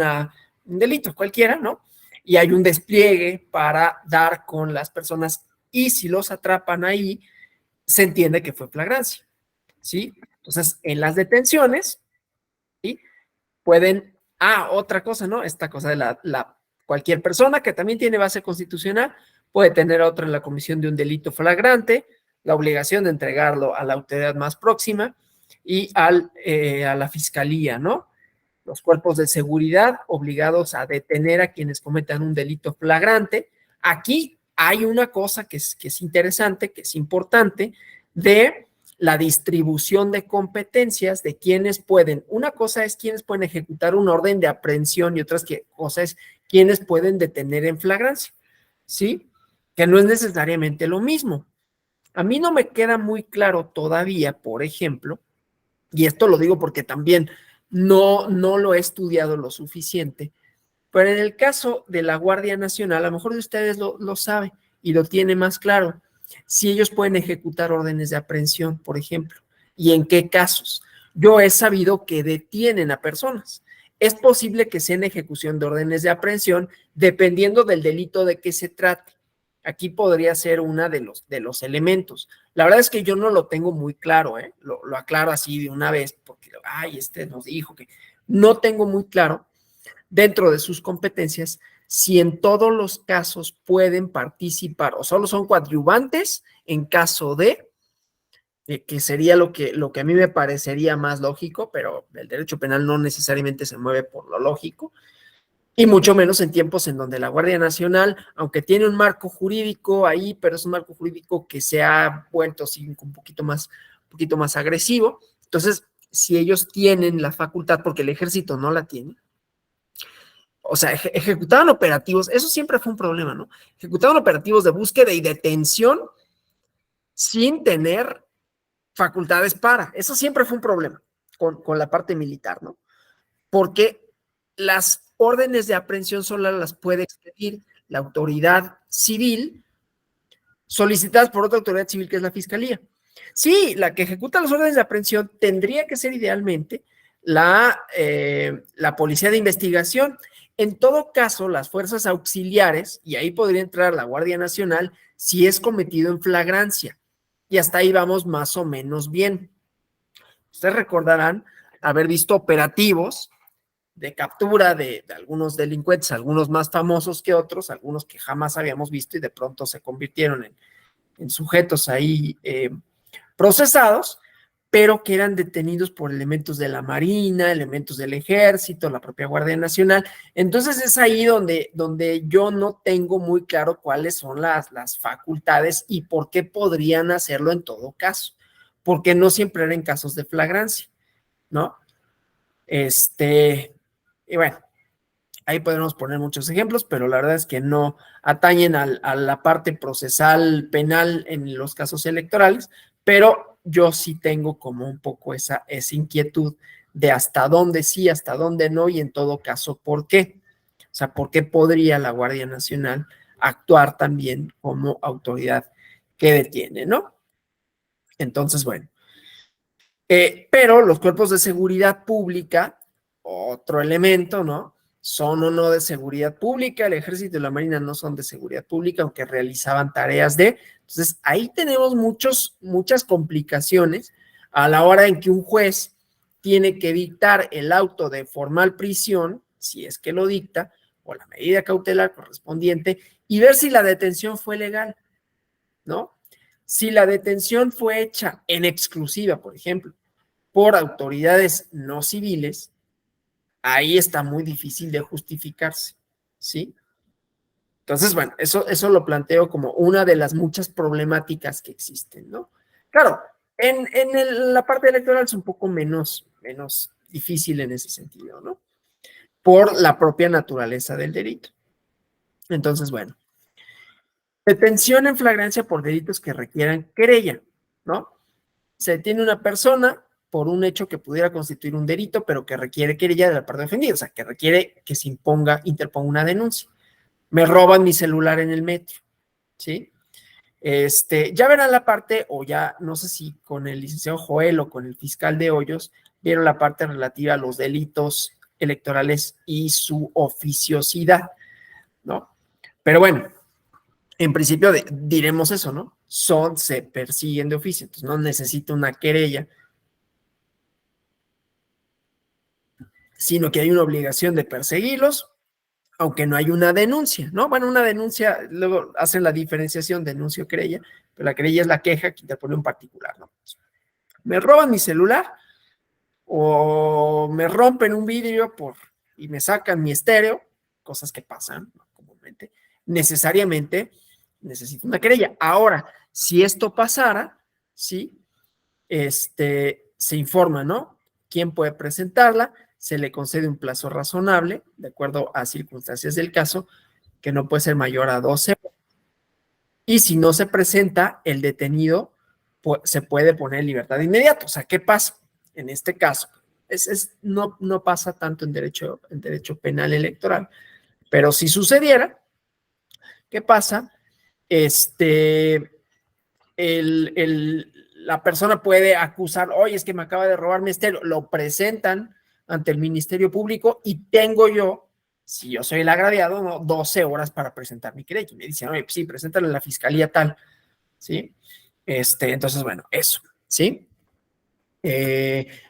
delito cualquiera, ¿no? Y hay un despliegue para dar con las personas, y si los atrapan ahí, se entiende que fue flagrancia, ¿sí? Entonces, en las detenciones, ¿sí? Pueden, otra cosa, ¿no? Esta cosa de cualquier persona que también tiene base constitucional puede tener a otra en la comisión de un delito flagrante, la obligación de entregarlo a la autoridad más próxima y a la fiscalía, ¿no? Los cuerpos de seguridad obligados a detener a quienes cometan un delito flagrante. Aquí hay una cosa que es interesante, que es importante, de la distribución de competencias de quienes pueden. Una cosa es quienes pueden ejecutar un orden de aprehensión y otra cosa es quienes pueden detener en flagrancia, ¿sí? Que no es necesariamente lo mismo. A mí no me queda muy claro todavía, por ejemplo, y esto lo digo porque también no lo he estudiado lo suficiente, pero en el caso de la Guardia Nacional, a lo mejor de ustedes lo sabe y lo tiene más claro, si ellos pueden ejecutar órdenes de aprehensión, por ejemplo, y en qué casos. Yo he sabido que detienen a personas. Es posible que sea en ejecución de órdenes de aprehensión, dependiendo del delito de que se trate. Aquí podría ser una de los elementos. La verdad es que yo no lo tengo muy claro, lo aclaro así de una vez, porque, nos dijo que no tengo muy claro dentro de sus competencias si en todos los casos pueden participar o solo son coadyuvantes en caso de, que sería lo que a mí me parecería más lógico, pero el derecho penal no necesariamente se mueve por lo lógico, y mucho menos en tiempos en donde la Guardia Nacional, aunque tiene un marco jurídico ahí, pero es un marco jurídico que se ha vuelto así un poquito más agresivo. Entonces, si ellos tienen la facultad, porque el ejército no la tiene, o sea, ejecutaban operativos, eso siempre fue un problema, ¿no? Ejecutaban operativos de búsqueda y detención sin tener facultades eso siempre fue un problema con la parte militar, ¿no? Porque las órdenes de aprehensión solo las puede expedir la autoridad civil solicitadas por otra autoridad civil que es la fiscalía. Sí, la que ejecuta las órdenes de aprehensión tendría que ser idealmente la policía de investigación. En todo caso, las fuerzas auxiliares, y ahí podría entrar la Guardia Nacional, si es cometido en flagrancia. Y hasta ahí vamos más o menos bien. Ustedes recordarán haber visto operativos de captura de algunos delincuentes, algunos más famosos que otros, algunos que jamás habíamos visto y de pronto se convirtieron en sujetos ahí procesados, pero que eran detenidos por elementos de la Marina, elementos del Ejército, la propia Guardia Nacional. Entonces es ahí donde yo no tengo muy claro cuáles son las facultades y por qué podrían hacerlo en todo caso, porque no siempre eran casos de flagrancia, ¿no? Y bueno, ahí podemos poner muchos ejemplos, pero la verdad es que no atañen a la parte procesal penal en los casos electorales, pero yo sí tengo como un poco esa inquietud de hasta dónde sí, hasta dónde no, y en todo caso, ¿por qué? O sea, ¿por qué podría la Guardia Nacional actuar también como autoridad que detiene, ¿no? Entonces, bueno. Pero los cuerpos de seguridad pública, otro elemento, ¿no? Son o no de seguridad pública, el Ejército y la Marina no son de seguridad pública, aunque realizaban tareas entonces ahí tenemos muchas complicaciones a la hora en que un juez tiene que dictar el auto de formal prisión, si es que lo dicta, o la medida cautelar correspondiente, y ver si la detención fue legal, ¿no? Si la detención fue hecha en exclusiva, por ejemplo, por autoridades no civiles, ahí está muy difícil de justificarse, ¿sí? Entonces, bueno, eso lo planteo como una de las muchas problemáticas que existen, ¿no? Claro, la parte electoral es un poco menos difícil en ese sentido, ¿no? Por la propia naturaleza del delito. Entonces, bueno. Detención en flagrancia por delitos que requieran querella, ¿no? Se detiene una persona por un hecho que pudiera constituir un delito, pero que requiere querella de la parte ofendida, o sea, que requiere que se interponga una denuncia. Me roban mi celular en el metro, ¿sí? Ya verán la parte, o ya no sé si con el licenciado Joel o con el fiscal de Hoyos, vieron la parte relativa a los delitos electorales y su oficiosidad, ¿no? Pero bueno, en principio diremos eso, ¿no? Se persiguen de oficio, entonces no necesita una querella, sino que hay una obligación de perseguirlos, aunque no hay una denuncia, ¿no? Bueno, una denuncia, luego hacen la diferenciación denuncio querella, pero la querella es la queja que interpone un particular, ¿no? Me roban mi celular o me rompen un vidrio y me sacan mi estéreo, cosas que pasan, ¿no? Comúnmente, necesariamente necesito una querella. Ahora, si esto pasara, ¿sí? Se informa, ¿no? ¿Quién puede presentarla? Se le concede un plazo razonable, de acuerdo a circunstancias del caso, que no puede ser mayor a 12 horas. Y si no se presenta, el detenido se puede poner en libertad de inmediato. O sea, ¿qué pasa? En este caso, no pasa tanto en derecho penal electoral, pero si sucediera, ¿qué pasa? La persona puede acusar, oye, es que me acaba de robar mi estéreo, lo presentan ante el Ministerio Público y tengo yo, si yo soy el agraviado, ¿no? 12 horas para presentar mi querella. Y me dicen, oye, pues sí, preséntalo en la fiscalía tal, ¿sí? Entonces, bueno, eso, ¿sí?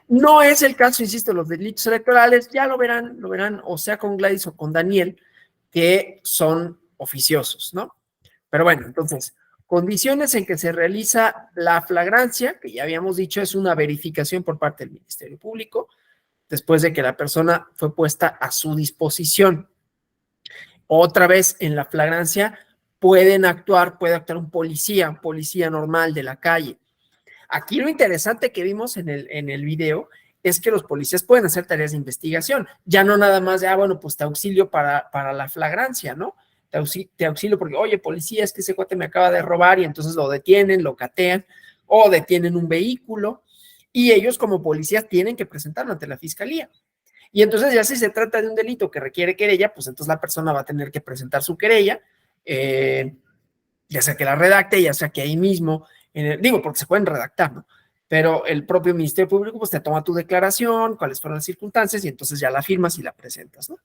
No es el caso, insisto, los delitos electorales, ya lo verán, o sea con Gladys o con Daniel, que son oficiosos, ¿no? Pero bueno, entonces, condiciones en que se realiza la flagrancia, que ya habíamos dicho, es una verificación por parte del Ministerio Público, después de que la persona fue puesta a su disposición. Otra vez, en la flagrancia, puede actuar un policía normal de la calle. Aquí lo interesante que vimos en el video es que los policías pueden hacer tareas de investigación, ya no nada más de, bueno, pues te auxilio para la flagrancia, ¿no? Te auxilio porque, oye, policía, es que ese cuate me acaba de robar y entonces lo detienen, lo catean o detienen un vehículo y ellos como policías tienen que presentarlo ante la fiscalía. Y entonces ya si se trata de un delito que requiere querella, pues entonces la persona va a tener que presentar su querella, ya sea que la redacte, ya sea que ahí mismo, porque se pueden redactar, ¿no? Pero el propio Ministerio Público pues te toma tu declaración, cuáles fueron las circunstancias y entonces ya la firmas y la presentas, ¿no?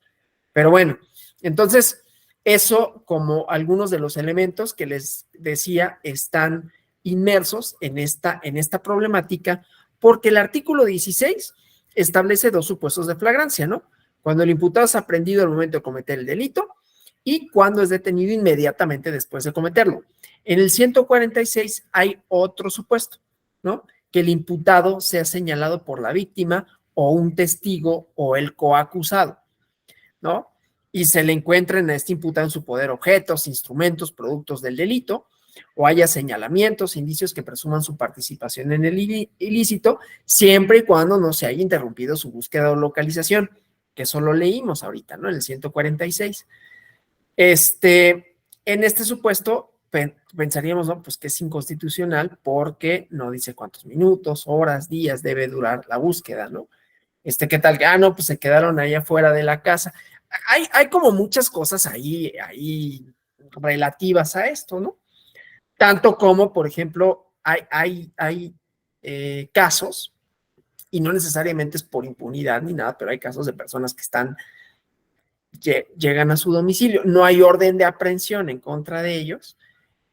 Pero bueno, entonces eso como algunos de los elementos que les decía están inmersos en esta problemática, porque el artículo 16 establece dos supuestos de flagrancia, ¿no? Cuando el imputado es aprehendido al momento de cometer el delito y cuando es detenido inmediatamente después de cometerlo. En el 146 hay otro supuesto, ¿no? Que el imputado sea señalado por la víctima o un testigo o el coacusado, ¿no? Y se le encuentren a este imputado en su poder objetos, instrumentos, productos del delito, o haya señalamientos, indicios que presuman su participación en el ilícito, siempre y cuando no se haya interrumpido su búsqueda o localización, que eso lo leímos ahorita, ¿no? En el 146. En este supuesto, pensaríamos, ¿no? Pues que es inconstitucional porque no dice cuántos minutos, horas, días debe durar la búsqueda, ¿no? ¿Qué tal? No, pues se quedaron ahí afuera de la casa. Hay como muchas cosas ahí relativas a esto, ¿no? Tanto como, por ejemplo, hay casos, y no necesariamente es por impunidad ni nada, pero hay casos de personas que llegan a su domicilio, no hay orden de aprehensión en contra de ellos,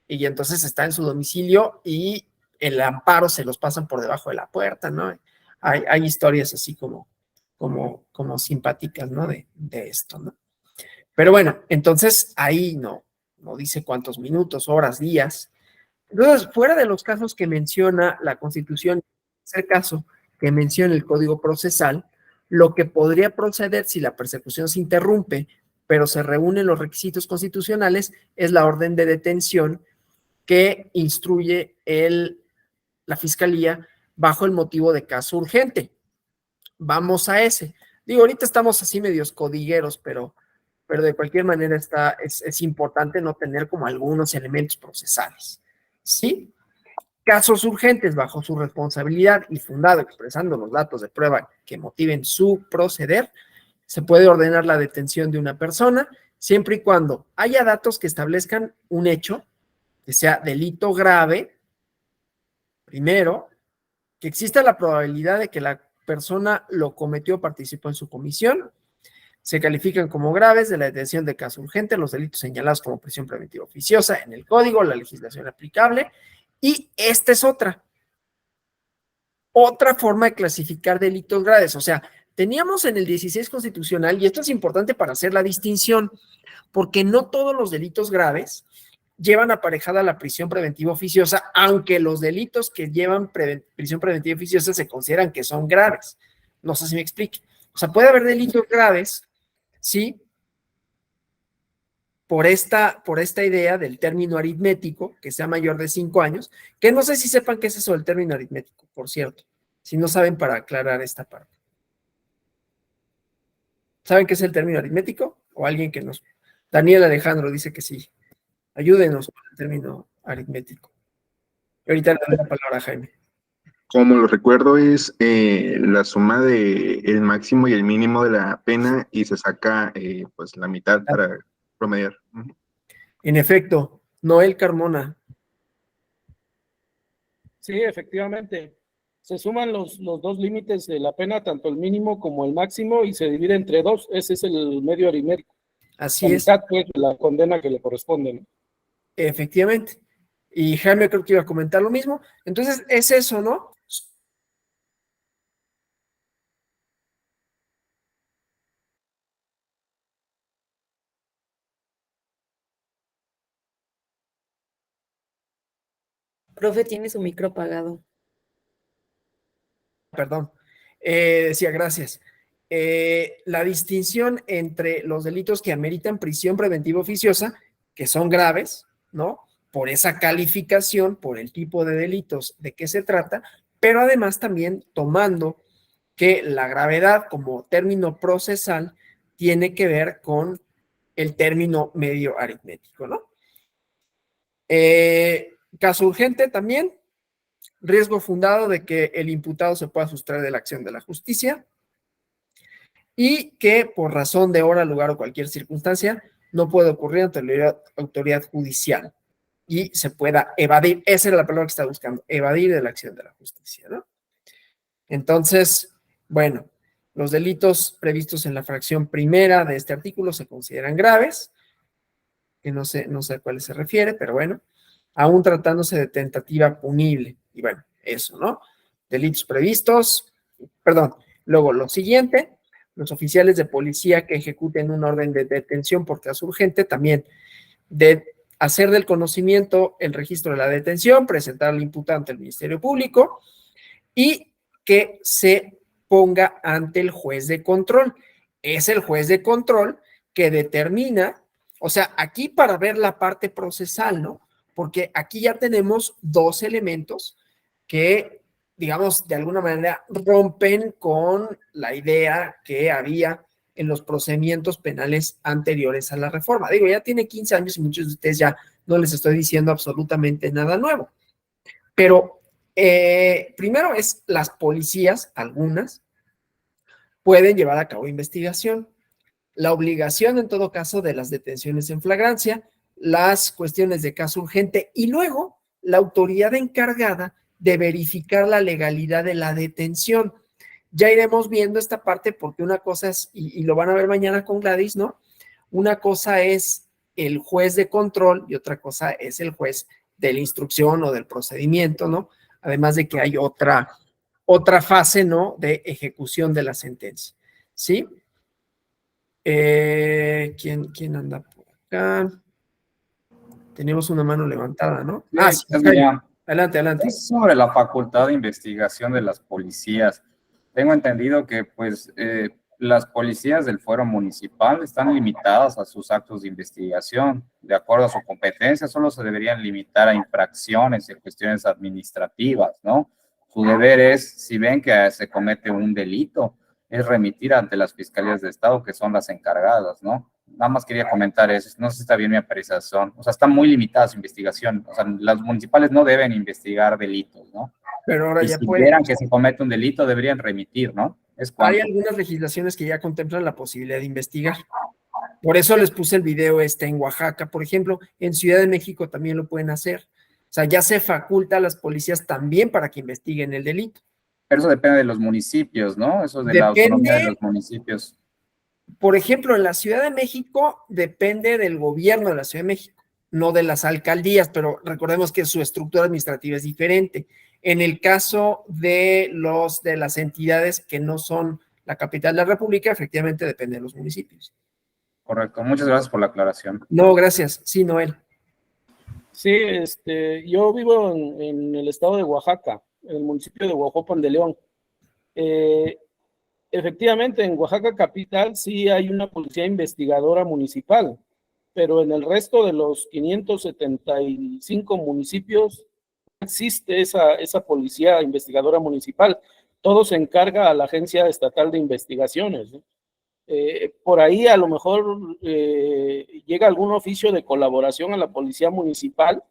y entonces está en su domicilio y el amparo se los pasan por debajo de la puerta, ¿no? Hay historias así como simpáticas, ¿no? De esto, ¿no? Pero bueno, entonces ahí no dice cuántos minutos, horas, días. Entonces, fuera de los casos que menciona la Constitución, el caso que menciona el Código Procesal, lo que podría proceder si la persecución se interrumpe, pero se reúnen los requisitos constitucionales, es la orden de detención que instruye el la fiscalía bajo el motivo de caso urgente. Vamos a ese. Digo, ahorita estamos así medios codigueros, pero de cualquier manera es importante no tener como algunos elementos procesales, ¿sí? Casos urgentes bajo su responsabilidad y fundado expresando los datos de prueba que motiven su proceder, se puede ordenar la detención de una persona siempre y cuando haya datos que establezcan un hecho que sea delito grave, primero, que exista la probabilidad de que la persona lo cometió o participó en su comisión, se califican como graves de la detención de caso urgente los delitos señalados como prisión preventiva oficiosa en el código, la legislación aplicable, y esta es otra forma de clasificar delitos graves. O sea, teníamos en el 16 constitucional, y esto es importante para hacer la distinción, porque no todos los delitos graves llevan aparejada la prisión preventiva oficiosa, aunque los delitos que llevan prisión preventiva oficiosa se consideran que son graves. No sé si me explique. O sea, puede haber delitos graves, ¿sí? Por esta idea del término aritmético, que sea mayor de 5 años, que no sé si sepan qué es eso del término aritmético, por cierto, si no saben, para aclarar esta parte. ¿Saben qué es el término aritmético? O alguien que nos... Daniel Alejandro dice que sí. Ayúdenos con el término aritmético. Ahorita le doy la palabra a Jaime. Como lo recuerdo, es la suma de el máximo y el mínimo de la pena y se saca pues la mitad para promediar. En efecto, Noel Carmona. Sí, efectivamente. Se suman los dos límites de la pena, tanto el mínimo como el máximo, y se divide entre dos. Ese es el medio aritmético. Así es. Pues, la condena que le corresponde, ¿no? Efectivamente. Y Jaime creo que iba a comentar lo mismo. Entonces, es eso, ¿no? Profe, tiene su micro apagado. Perdón. Decía, gracias. La distinción entre los delitos que ameritan prisión preventiva oficiosa, que son graves, ¿no? Por esa calificación, por el tipo de delitos de qué se trata, pero además también tomando que la gravedad como término procesal tiene que ver con el término medio aritmético, ¿no? Caso urgente también, riesgo fundado de que el imputado se pueda sustraer de la acción de la justicia y que por razón de hora, lugar o cualquier circunstancia no puede ocurrir ante la autoridad judicial y se pueda evadir, esa era la palabra que estaba buscando, evadir de la acción de la justicia, ¿no? Entonces, bueno, los delitos previstos en la fracción primera de este artículo se consideran graves, que no sé a cuáles se refiere, pero bueno, aún tratándose de tentativa punible. Y bueno, eso, ¿no? Delitos previstos, perdón. Luego, lo siguiente, los oficiales de policía que ejecuten un orden de detención por caso urgente, también de hacer del conocimiento el registro de la detención, presentar al imputado ante el Ministerio Público y que se ponga ante el juez de control. Es el juez de control que determina, o sea, aquí para ver la parte procesal, ¿no? Porque aquí ya tenemos dos elementos que, digamos, de alguna manera rompen con la idea que había en los procedimientos penales anteriores a la reforma. Digo, ya tiene 15 años y muchos de ustedes ya no les estoy diciendo absolutamente nada nuevo. Pero primero es las policías, algunas, pueden llevar a cabo investigación. La obligación, en todo caso, de las detenciones en flagrancia, las cuestiones de caso urgente y luego la autoridad encargada de verificar la legalidad de la detención. Ya iremos viendo esta parte porque una cosa es, y lo van a ver mañana con Gladys, ¿no? Una cosa es el juez de control y otra cosa es el juez de la instrucción o del procedimiento, ¿no? Además de que hay otra fase, ¿no? De ejecución de la sentencia, ¿sí? ¿Quién anda por acá? Tenemos una mano levantada, ¿no? Sí, Sí, adelante. Es sobre la facultad de investigación de las policías. Tengo entendido que, pues, las policías del fuero municipal están limitadas a sus actos de investigación. De acuerdo a su competencia, solo se deberían limitar a infracciones y cuestiones administrativas, ¿no? Su deber es, si ven que se comete un delito, es remitir ante las fiscalías de Estado, que son las encargadas, ¿no? Nada más quería comentar eso, no sé si está bien mi apreciación. O sea, está muy limitada su investigación. O sea, las municipales no deben investigar delitos, ¿no? Pero ahora Y ya si pueden. vieran que se comete un delito, deberían remitir, ¿no? Es Hay cuanto. algunas legislaciones que ya contemplan la posibilidad de investigar. Por eso les puse el video en Oaxaca, por ejemplo. En Ciudad de México también lo pueden hacer. O sea, ya se faculta a las policías también para que investiguen el delito. Pero eso depende de los municipios, ¿no? Eso de la autonomía de los municipios. Por ejemplo, en la Ciudad de México depende del gobierno de la Ciudad de México, no de las alcaldías, pero recordemos que su estructura administrativa es diferente. En el caso de las entidades que no son la capital de la República, efectivamente depende de los municipios. Correcto. Muchas gracias por la aclaración. No, gracias. Sí, Noel. Sí, yo vivo en el estado de Oaxaca, en el municipio de Huajuapan de León. Efectivamente, en Oaxaca capital sí hay una policía investigadora municipal, pero en el resto de los 575 municipios no existe esa policía investigadora municipal. Todo se encarga a la Agencia Estatal de Investigaciones, ¿no? Por ahí a lo mejor llega algún oficio de colaboración a la policía municipal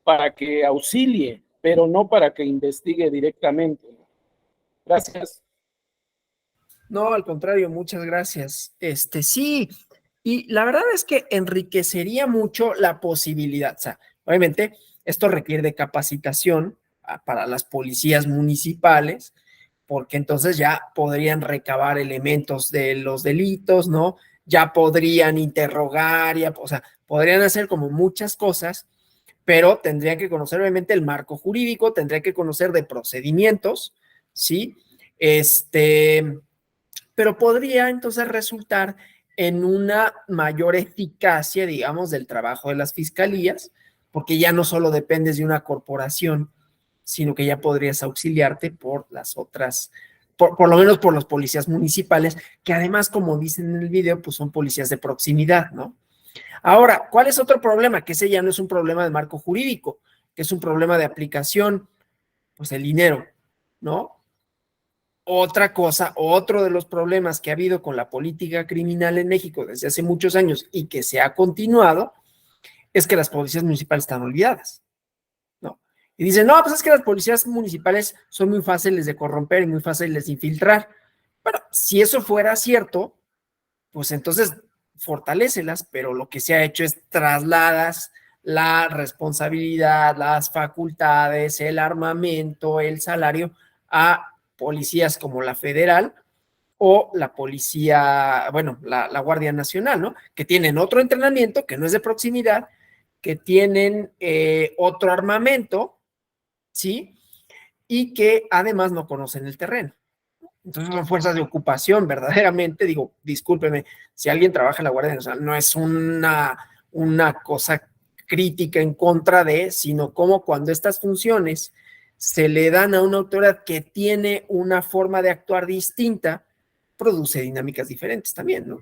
para que auxilie, pero no para que investigue directamente. Gracias. No, al contrario, muchas gracias. Sí, y la verdad es que enriquecería mucho la posibilidad. O sea, obviamente, esto requiere de capacitación para las policías municipales, porque entonces ya podrían recabar elementos de los delitos, ¿no? Ya podrían interrogar, o sea, podrían hacer como muchas cosas, pero tendrían que conocer obviamente el marco jurídico, tendrían que conocer de procedimientos, ¿sí? Pero podría entonces resultar en una mayor eficacia, digamos, del trabajo de las fiscalías, porque ya no solo dependes de una corporación, sino que ya podrías auxiliarte por las otras, por lo menos por los policías municipales, que además, como dicen en el video, pues son policías de proximidad, ¿no? Ahora, ¿cuál es otro problema? Que ese ya no es un problema de marco jurídico, que es un problema de aplicación, pues el dinero, ¿no? Otra cosa, otro de los problemas que ha habido con la política criminal en México desde hace muchos años y que se ha continuado, es que las policías municipales están olvidadas, ¿no? Y dicen, no, pues es que las policías municipales son muy fáciles de corromper y muy fáciles de infiltrar. Bueno, si eso fuera cierto, pues entonces fortalécelas, pero lo que se ha hecho es trasladas la responsabilidad, las facultades, el armamento, el salario a policías como la federal o la policía, bueno, la Guardia Nacional, ¿no? Que tienen otro entrenamiento, que no es de proximidad, que tienen otro armamento, ¿sí? Y que además no conocen el terreno. Entonces son fuerzas de ocupación, verdaderamente, digo, discúlpeme, si alguien trabaja en la Guardia Nacional, no es una cosa crítica en contra de, sino como cuando estas funciones se le dan a una autoridad que tiene una forma de actuar distinta, produce dinámicas diferentes también, ¿no?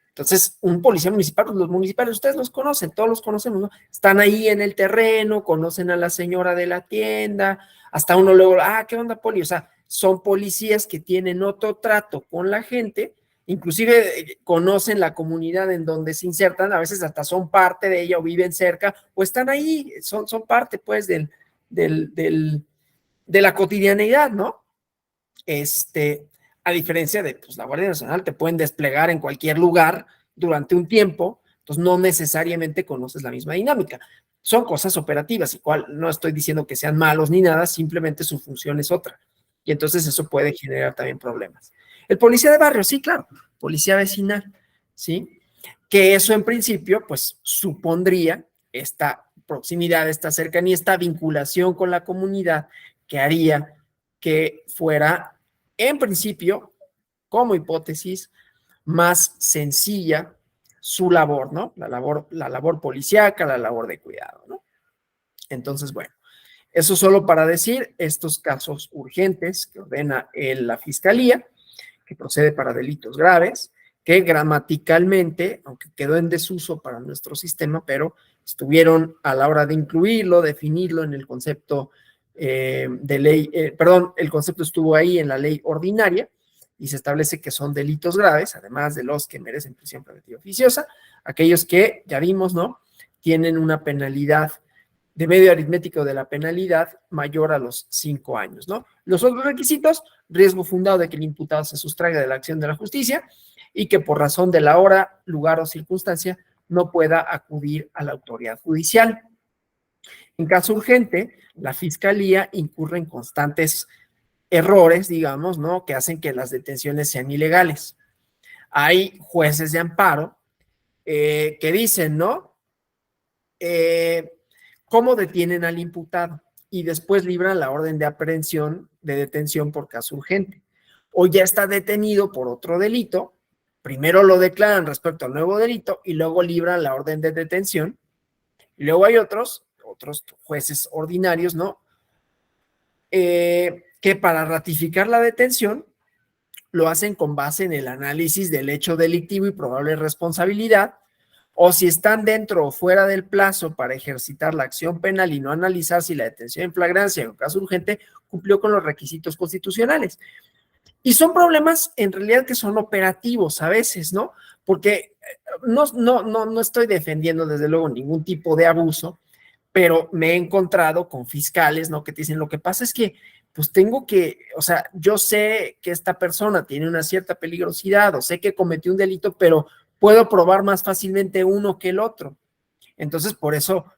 Entonces, un policía municipal, pues los municipales, ustedes los conocen, todos los conocemos, ¿no? Están ahí en el terreno, conocen a la señora de la tienda, hasta uno luego, ¿qué onda, poli? O sea, son policías que tienen otro trato con la gente, inclusive conocen la comunidad en donde se insertan, a veces hasta son parte de ella o viven cerca, o están ahí, son parte, pues, de la cotidianeidad, ¿no? A diferencia de pues, la Guardia Nacional, te pueden desplegar en cualquier lugar durante un tiempo, entonces no necesariamente conoces la misma dinámica. Son cosas operativas, igual no estoy diciendo que sean malos ni nada, simplemente su función es otra. Y entonces eso puede generar también problemas. El policía de barrio, sí, claro, policía vecinal, ¿sí? Que eso en principio, pues supondría esta proximidad, esta cercanía, esta vinculación con la comunidad que haría que fuera, en principio, como hipótesis, más sencilla su labor, ¿no? La labor policíaca, la labor de cuidado, ¿no? Entonces, bueno, eso solo para decir estos casos urgentes que ordena la Fiscalía, que procede para delitos graves, que gramaticalmente, aunque quedó en desuso para nuestro sistema, pero estuvieron a la hora de incluirlo, definirlo en el concepto de ley, el concepto estuvo ahí en la ley ordinaria y se establece que son delitos graves, además de los que merecen prisión preventiva oficiosa, aquellos que, ya vimos, ¿no?, tienen una penalidad de medio aritmético de la penalidad mayor a los 5 años, ¿no? Los otros requisitos: riesgo fundado de que el imputado se sustraiga de la acción de la justicia y que por razón de la hora, lugar o circunstancia no pueda acudir a la autoridad judicial. En caso urgente, la Fiscalía incurre en constantes errores, digamos, ¿no?, que hacen que las detenciones sean ilegales. Hay jueces de amparo que dicen, ¿no?, cómo detienen al imputado y después libran la orden de aprehensión de detención por caso urgente. O ya está detenido por otro delito, primero lo declaran respecto al nuevo delito y luego libran la orden de detención. Y luego hay otros jueces ordinarios, ¿no?, que para ratificar la detención lo hacen con base en el análisis del hecho delictivo y probable responsabilidad, o si están dentro o fuera del plazo para ejercitar la acción penal y no analizar si la detención en flagrancia en caso urgente cumplió con los requisitos constitucionales. Y son problemas en realidad que son operativos a veces, ¿no? Porque no estoy defendiendo desde luego ningún tipo de abuso, pero me he encontrado con fiscales, ¿no?, que te dicen, lo que pasa es que pues tengo que, o sea, yo sé que esta persona tiene una cierta peligrosidad o sé que cometió un delito, pero puedo probar más fácilmente uno que el otro. Entonces, por eso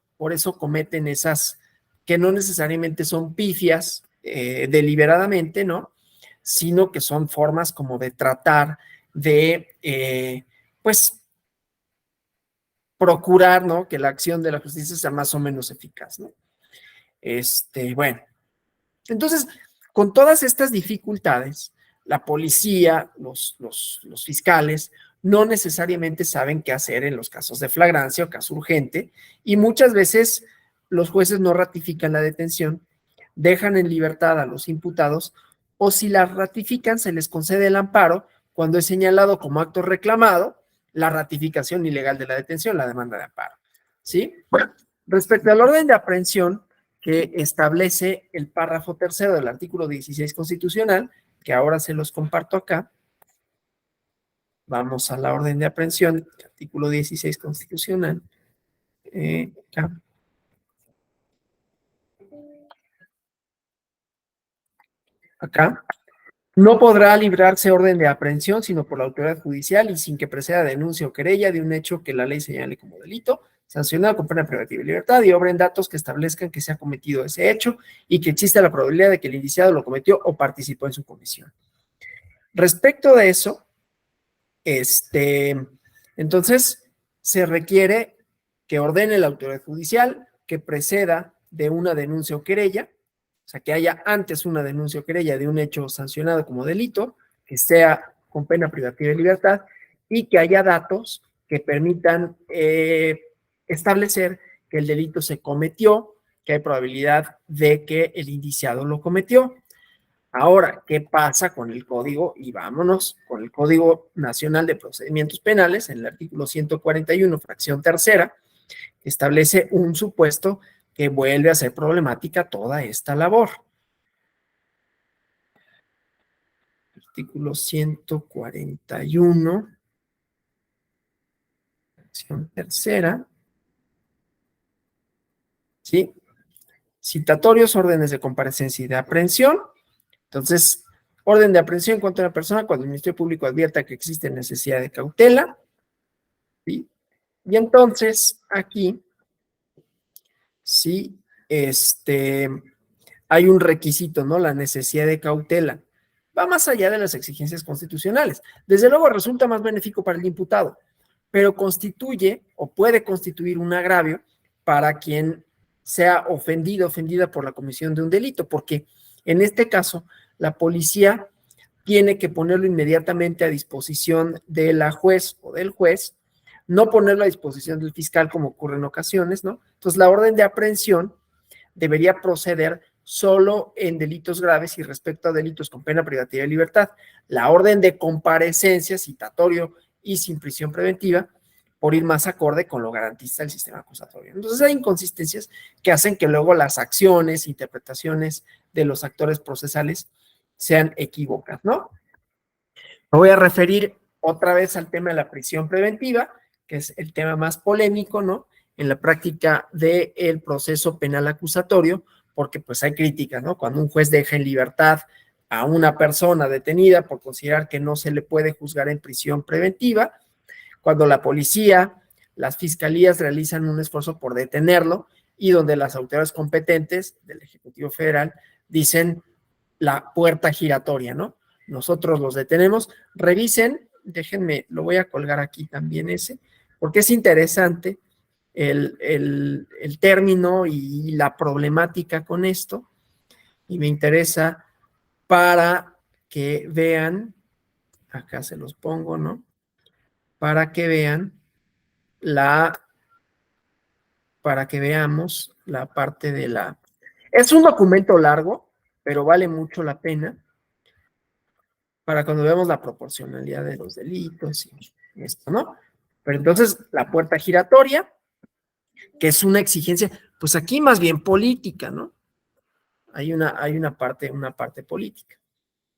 cometen esas que no necesariamente son pifias deliberadamente, ¿no?, sino que son formas como de tratar de, pues, procurar, ¿no?, que la acción de la justicia sea más o menos eficaz, ¿no? Bueno, entonces, con todas estas dificultades, la policía, los fiscales, no necesariamente saben qué hacer en los casos de flagrancia o caso urgente, y muchas veces los jueces no ratifican la detención, dejan en libertad a los imputados, o si la ratifican, se les concede el amparo cuando es señalado como acto reclamado la ratificación ilegal de la detención, la demanda de amparo, ¿sí? Bueno, respecto al orden de aprehensión que establece el párrafo 3º del artículo 16 constitucional, que ahora se los comparto acá. Vamos a la orden de aprehensión, artículo 16 constitucional. Acá. Acá. No podrá librarse orden de aprehensión sino por la autoridad judicial y sin que preceda denuncia o querella de un hecho que la ley señale como delito, sancionado con pena privativa de libertad, y obren datos que establezcan que se ha cometido ese hecho y que existe la probabilidad de que el indiciado lo cometió o participó en su comisión. Respecto de eso, entonces se requiere que ordene la autoridad judicial, que preceda de una denuncia o querella, o sea, que haya antes una denuncia o querella de un hecho sancionado como delito, que sea con pena privativa de libertad, y que haya datos que permitan establecer que el delito se cometió, que hay probabilidad de que el indiciado lo cometió. Ahora, ¿qué pasa con el código? Y vámonos con el Código Nacional de Procedimientos Penales, en el artículo 141, fracción 3ª, que establece un supuesto que vuelve a ser problemática toda esta labor. Artículo 141, fracción 3ª. ¿Sí? Citatorios, órdenes de comparecencia y de aprehensión. Entonces, orden de aprehensión contra una persona cuando el Ministerio Público advierta que existe necesidad de cautela. ¿Sí? Y entonces, aquí, sí, hay un requisito, ¿no? La necesidad de cautela. Va más allá de las exigencias constitucionales. Desde luego resulta más benéfico para el imputado, pero constituye o puede constituir un agravio para quien sea ofendido, ofendida por la comisión de un delito, porque en este caso la policía tiene que ponerlo inmediatamente a disposición de la juez o del juez, no ponerlo a disposición del fiscal como ocurre en ocasiones, ¿no? Entonces la orden de aprehensión debería proceder solo en delitos graves y respecto a delitos con pena privativa de libertad. La orden de comparecencia, citatorio y sin prisión preventiva, por ir más acorde con lo garantiza el sistema acusatorio. Entonces hay inconsistencias que hacen que luego las acciones, interpretaciones de los actores procesales sean equívocas, ¿no? Me voy a referir otra vez al tema de la prisión preventiva, que es el tema más polémico, ¿no? En la práctica del proceso penal acusatorio, porque pues hay críticas, ¿no? Cuando un juez deja en libertad a una persona detenida por considerar que no se le puede juzgar en prisión preventiva, cuando la policía, las fiscalías realizan un esfuerzo por detenerlo y donde las autoridades competentes del Ejecutivo Federal dicen la puerta giratoria, ¿no? Nosotros los detenemos. Revisen, déjenme, lo voy a colgar aquí también ese, porque es interesante el término y la problemática con esto, y me interesa para que vean, acá se los pongo, ¿no? Para que vean para que veamos la parte de la... Es un documento largo, pero vale mucho la pena para cuando veamos la proporcionalidad de los delitos y esto, ¿no? Pero entonces, la puerta giratoria, que es una exigencia, pues aquí más bien política, ¿no? Hay una parte política.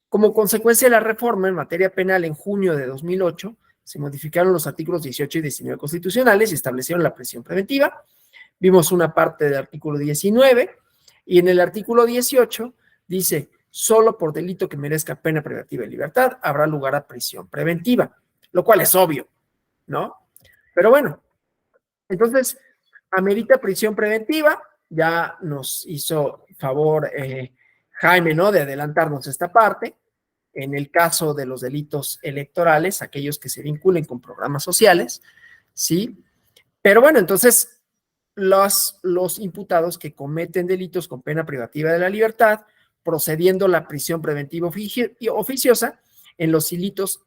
Como consecuencia de la reforma en materia penal en junio de 2008, se modificaron los artículos 18 y 19 constitucionales y establecieron la prisión preventiva. Vimos una parte del artículo 19 y en el artículo 18 dice, solo por delito que merezca pena privativa de libertad habrá lugar a prisión preventiva, lo cual es obvio, ¿no? Pero bueno, entonces, amerita prisión preventiva, ya nos hizo favor Jaime, ¿no? De adelantarnos esta parte. En el caso de los delitos electorales, aquellos que se vinculen con programas sociales, ¿sí? Pero bueno, entonces, los imputados que cometen delitos con pena privativa de la libertad, procediendo la prisión preventiva oficiosa en los ilícitos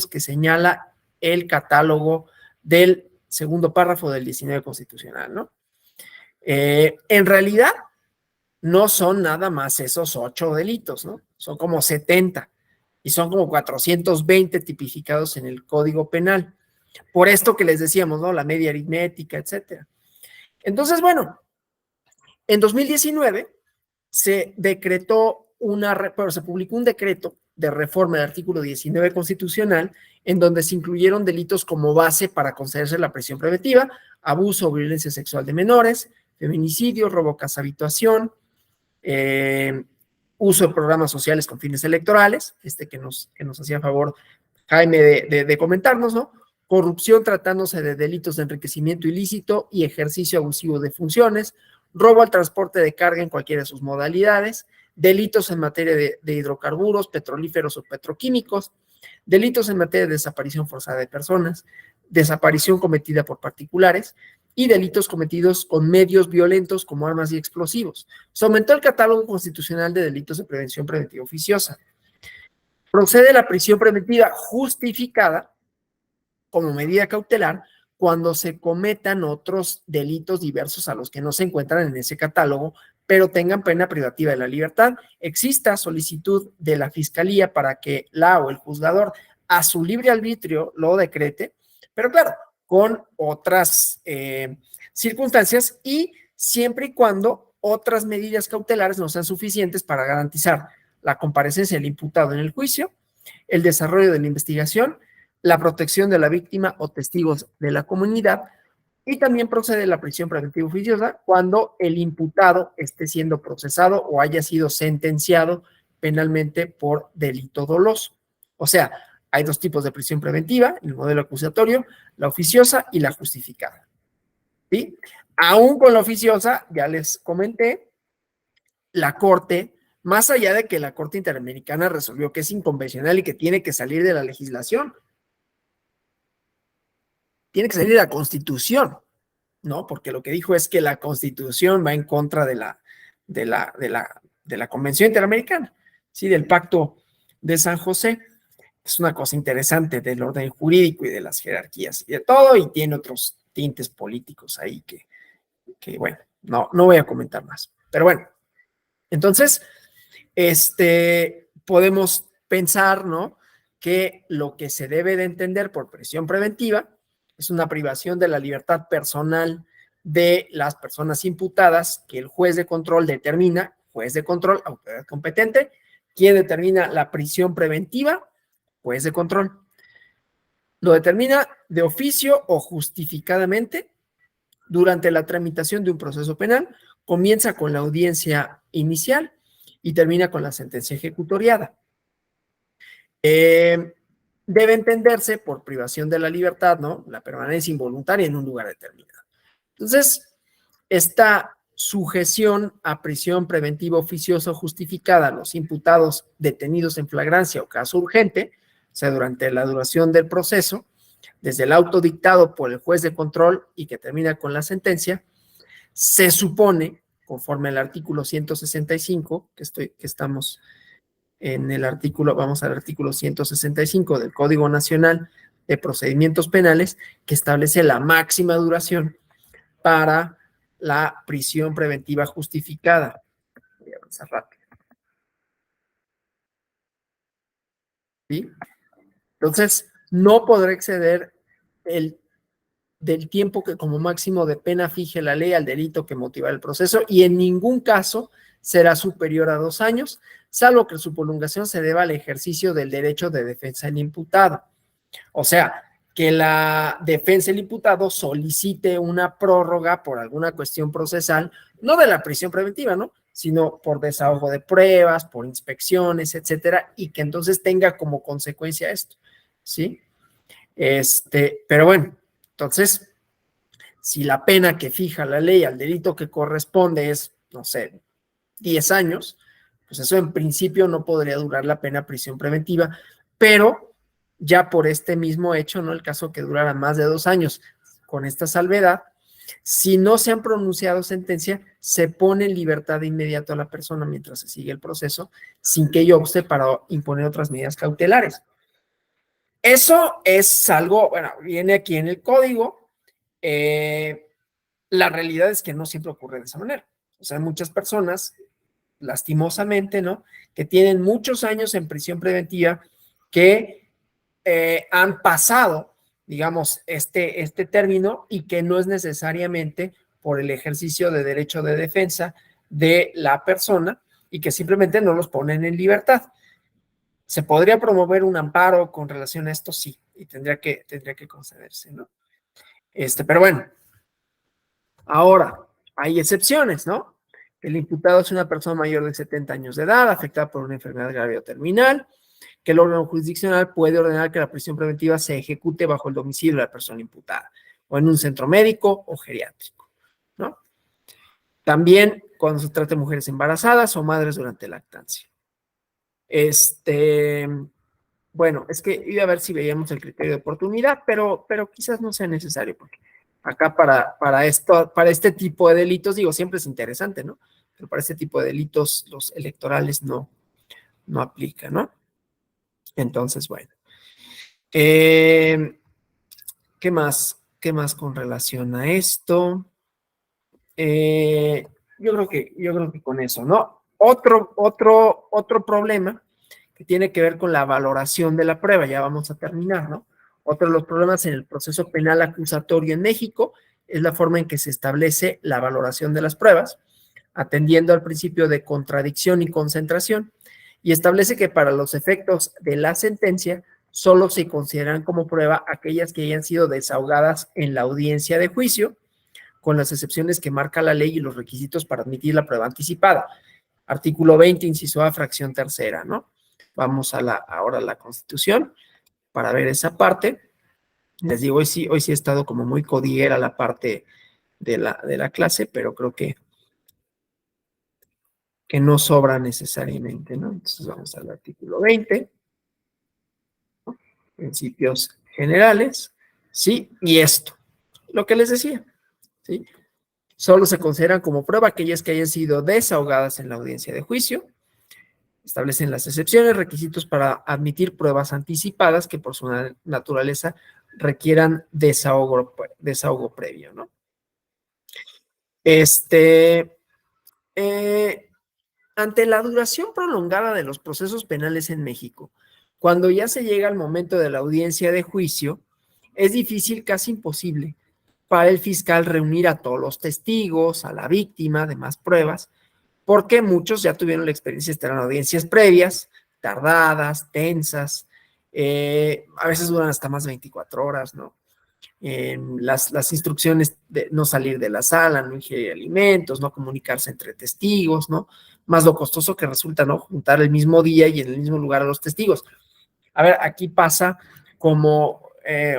que señala el catálogo del segundo párrafo del 19 constitucional, ¿no? En realidad, no son nada más esos 8 delitos, ¿no? Son como 70 y son como 420 tipificados en el Código Penal. Por esto que les decíamos, ¿no? La media aritmética, etcétera. Entonces, bueno, en 2019 se publicó un decreto de reforma del artículo 19 constitucional en donde se incluyeron delitos como base para concederse la prisión preventiva, abuso o violencia sexual de menores, feminicidio, robo casa habitación, uso de programas sociales con fines electorales, que nos hacía favor Jaime de comentarnos, ¿no? Corrupción tratándose de delitos de enriquecimiento ilícito y ejercicio abusivo de funciones, robo al transporte de carga en cualquiera de sus modalidades, delitos en materia de hidrocarburos, petrolíferos o petroquímicos, delitos en materia de desaparición forzada de personas, desaparición cometida por particulares y delitos cometidos con medios violentos como armas y explosivos. Se aumentó el catálogo constitucional de delitos de prevención preventiva oficiosa. Procede la prisión preventiva justificada como medida cautelar cuando se cometan otros delitos diversos a los que no se encuentran en ese catálogo, pero tengan pena privativa de la libertad, exista solicitud de la Fiscalía para que la o el juzgador a su libre arbitrio lo decrete, pero claro, con otras circunstancias y siempre y cuando otras medidas cautelares no sean suficientes para garantizar la comparecencia del imputado en el juicio, el desarrollo de la investigación, la protección de la víctima o testigos de la comunidad, y también procede la prisión preventiva oficiosa cuando el imputado esté siendo procesado o haya sido sentenciado penalmente por delito doloso. O sea, hay 2 tipos de prisión preventiva, el modelo acusatorio, la oficiosa y la justificada. ¿Sí? Aún con la oficiosa, ya les comenté, la Corte, más allá de que la Corte Interamericana resolvió que es inconvencional y que tiene que salir de la legislación, tiene que salir de la Constitución, ¿no? Porque lo que dijo es que la Constitución va en contra de la Convención Interamericana, ¿sí? Del Pacto de San José. Es una cosa interesante del orden jurídico y de las jerarquías y de todo, y tiene otros tintes políticos ahí que bueno, no voy a comentar más. Pero bueno, entonces, podemos pensar, ¿no?, que lo que se debe de entender por prisión preventiva es una privación de la libertad personal de las personas imputadas que el juez de control determina, juez de control, autoridad competente. ¿Quién determina la prisión preventiva? Juez de control. Lo determina de oficio o justificadamente durante la tramitación de un proceso penal. Comienza con la audiencia inicial y termina con la sentencia ejecutoriada. Debe entenderse por privación de la libertad, ¿no?, la permanencia involuntaria en un lugar determinado. Entonces, esta sujeción a prisión preventiva oficiosa o justificada a los imputados detenidos en flagrancia o caso urgente, o sea, durante la duración del proceso, desde el auto dictado por el juez de control y que termina con la sentencia, se supone, conforme al artículo 165, que estamos en el artículo, vamos al artículo 165 del Código Nacional de Procedimientos Penales, que establece la máxima duración para la prisión preventiva justificada. Voy a avanzar rápido. ¿Sí? Entonces, no podrá exceder del tiempo que como máximo de pena fije la ley al delito que motiva el proceso y en ningún caso será superior a 2 años, salvo que su prolongación se deba al ejercicio del derecho de defensa del imputado. O sea, que la defensa del imputado solicite una prórroga por alguna cuestión procesal, no de la prisión preventiva, ¿no?, sino por desahogo de pruebas, por inspecciones, etcétera, y que entonces tenga como consecuencia esto, ¿sí? Pero bueno, entonces, si la pena que fija la ley al delito que corresponde es, no sé, 10 años, pues eso en principio no podría durar la pena prisión preventiva, pero ya por este mismo hecho, ¿no?, el caso que durara más de 2 años, con esta salvedad, si no se han pronunciado sentencia, se pone en libertad de inmediato a la persona mientras se sigue el proceso, sin que ello obste para imponer otras medidas cautelares. Eso es algo, bueno, viene aquí en el código. La realidad es que no siempre ocurre de esa manera. O sea, hay muchas personas, lastimosamente, ¿no?, que tienen muchos años en prisión preventiva que han pasado, digamos, este término y que no es necesariamente por el ejercicio de derecho de defensa de la persona y que simplemente no los ponen en libertad. ¿Se podría promover un amparo con relación a esto? Sí, y tendría que concederse, ¿no? Pero bueno, ahora, hay excepciones, ¿no? El imputado es una persona mayor de 70 años de edad, afectada por una enfermedad grave o terminal, que el órgano jurisdiccional puede ordenar que la prisión preventiva se ejecute bajo el domicilio de la persona imputada, o en un centro médico o geriátrico, ¿no? También cuando se trate de mujeres embarazadas o madres durante lactancia. Bueno, es que iba a ver si veíamos el criterio de oportunidad, pero quizás no sea necesario, porque acá para este tipo de delitos, digo, siempre es interesante, ¿no? Pero para este tipo de delitos, los electorales no aplican, ¿no? Entonces, bueno. ¿Qué más? ¿Qué más con relación a esto? Yo creo que con eso, ¿no? Otro problema que tiene que ver con la valoración de la prueba, ya vamos a terminar, ¿no? Otro de los problemas en el proceso penal acusatorio en México es la forma en que se establece la valoración de las pruebas, atendiendo al principio de contradicción y concentración, y establece que para los efectos de la sentencia solo se consideran como prueba aquellas que hayan sido desahogadas en la audiencia de juicio, con las excepciones que marca la ley y los requisitos para admitir la prueba anticipada. Artículo 20, inciso A, fracción tercera, ¿no? Vamos ahora a la Constitución para ver esa parte. Les digo, hoy sí he estado como muy codiguera la parte de la clase, pero creo que no sobra necesariamente, ¿no? Entonces vamos al artículo 20, ¿no? Principios generales, ¿sí? Y esto, lo que les decía, ¿sí? Solo se consideran como prueba aquellas que hayan sido desahogadas en la audiencia de juicio. Establecen las excepciones, requisitos para admitir pruebas anticipadas que por su naturaleza requieran desahogo previo, ¿no? Ante la duración prolongada de los procesos penales en México, cuando ya se llega al momento de la audiencia de juicio, es difícil, casi imposible, para el fiscal reunir a todos los testigos, a la víctima, demás pruebas, porque muchos ya tuvieron la experiencia de estar en audiencias previas, tardadas, tensas, a veces duran hasta más de 24 horas, ¿no? Las instrucciones de no salir de la sala, no ingerir alimentos, no comunicarse entre testigos, ¿no? Más lo costoso que resulta, ¿no? Juntar el mismo día y en el mismo lugar a los testigos. A ver, aquí pasa como,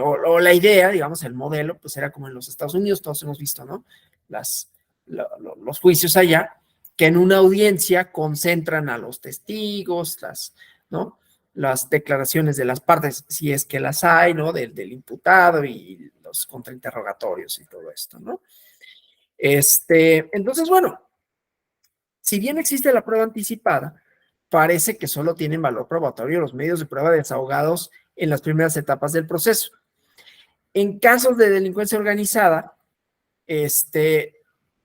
o la idea, digamos, el modelo, pues era como en los Estados Unidos, todos hemos visto, ¿no? Los juicios allá, que en una audiencia concentran a los testigos, ¿no? Las declaraciones de las partes, si es que las hay, ¿no? Del imputado y los contrainterrogatorios y todo esto, ¿no? Entonces, bueno, si bien existe la prueba anticipada, parece que solo tienen valor probatorio los medios de prueba desahogados en las primeras etapas del proceso. En casos de delincuencia organizada,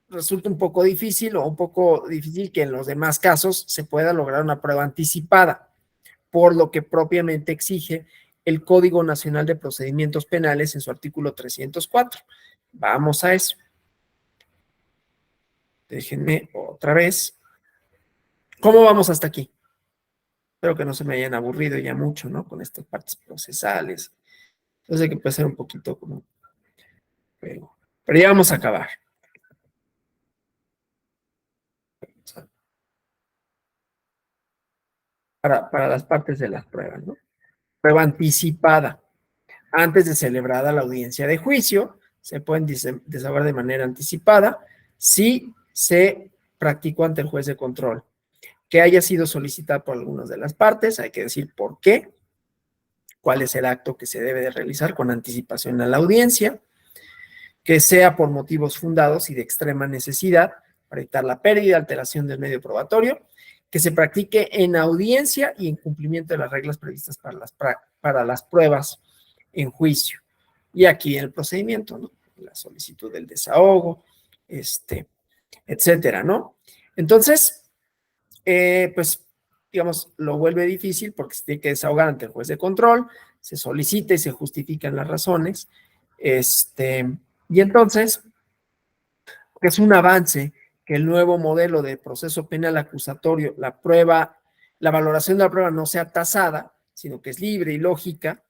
resulta un poco difícil que en los demás casos se pueda lograr una prueba anticipada, por lo que propiamente exige el Código Nacional de Procedimientos Penales en su artículo 304. Vamos a eso. Déjenme otra vez. ¿Cómo vamos hasta aquí? Espero que no se me hayan aburrido ya mucho, ¿no? Con estas partes procesales. Entonces hay que empezar un poquito como... Pero ya vamos a acabar. Para las partes de las pruebas, ¿no? Prueba anticipada. Antes de celebrada la audiencia de juicio, se pueden desahogar de manera anticipada si se practicó ante el juez de control. Que haya sido solicitada por algunas de las partes, hay que decir por qué, cuál es el acto que se debe de realizar con anticipación a la audiencia, que sea por motivos fundados y de extrema necesidad para evitar la pérdida, alteración del medio probatorio, que se practique en audiencia y en cumplimiento de las reglas previstas para las pruebas en juicio. Y aquí en el procedimiento, ¿no? La solicitud del desahogo, etcétera, ¿no? Entonces, pues, digamos, lo vuelve difícil porque se tiene que desahogar ante el juez de control, se solicita y se justifican las razones, y entonces, es un avance que el nuevo modelo de proceso penal acusatorio, la valoración de la prueba no sea tasada, sino que es libre y lógica.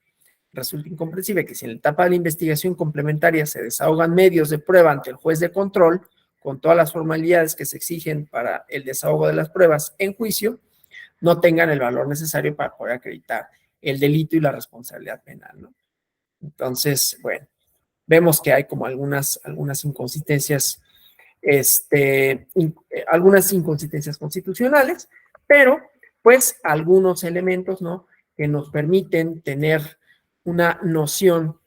Resulta incomprensible que si en la etapa de la investigación complementaria se desahogan medios de prueba ante el juez de control, con todas las formalidades que se exigen para el desahogo de las pruebas en juicio, no tengan el valor necesario para poder acreditar el delito y la responsabilidad penal, ¿no? Entonces, bueno, vemos que hay como algunas inconsistencias, algunas inconsistencias constitucionales, pero pues algunos elementos, ¿no? Que nos permiten tener una noción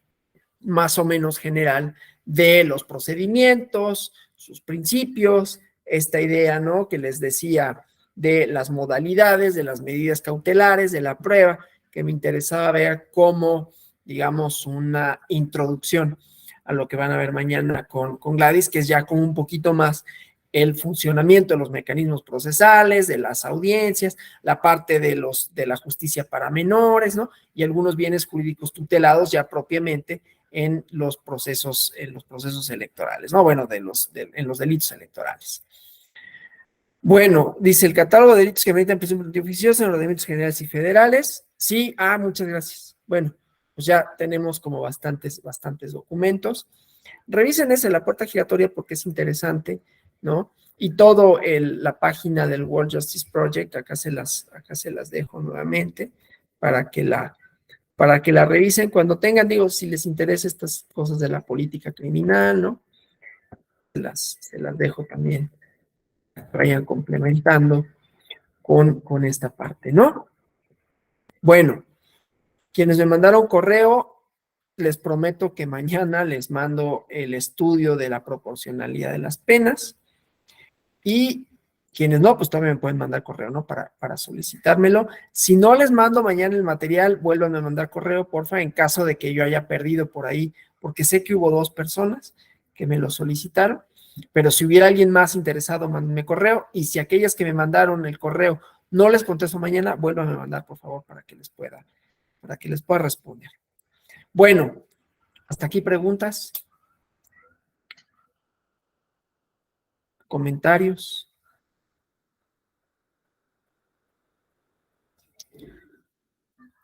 más o menos general de los procedimientos, sus principios, esta idea, ¿no? Que les decía de las modalidades, de las medidas cautelares, de la prueba, que me interesaba ver como, digamos, una introducción a lo que van a ver mañana con Gladys, que es ya como un poquito más el funcionamiento de los mecanismos procesales, de las audiencias, la parte de la justicia para menores, ¿no? Y algunos bienes jurídicos tutelados ya propiamente en los procesos electorales, ¿no? Bueno, en los delitos electorales. Bueno, dice el catálogo de delitos que meritan prisión oficiosa en los ordenamientos generales y federales. Sí, muchas gracias. Bueno, pues ya tenemos como bastantes documentos. Revisen la puerta giratoria porque es interesante, ¿no? Y todo la página del World Justice Project, acá se las dejo nuevamente para que la revisen cuando tengan, digo, si les interesa estas cosas de la política criminal, ¿no? Se las dejo también, vayan complementando con esta parte, ¿no? Bueno, quienes me mandaron correo, les prometo que mañana les mando el estudio de la proporcionalidad de las penas, y quienes no, pues todavía me pueden mandar correo, ¿no? Para solicitármelo. Si no les mando mañana el material, vuelvan a mandar correo, porfa, en caso de que yo haya perdido por ahí, porque sé que hubo 2 personas que me lo solicitaron. Pero si hubiera alguien más interesado, mándenme correo, y si aquellas que me mandaron el correo no les contesto mañana, vuelvan a mandar, por favor, para que les pueda responder. Bueno, hasta aquí preguntas, comentarios.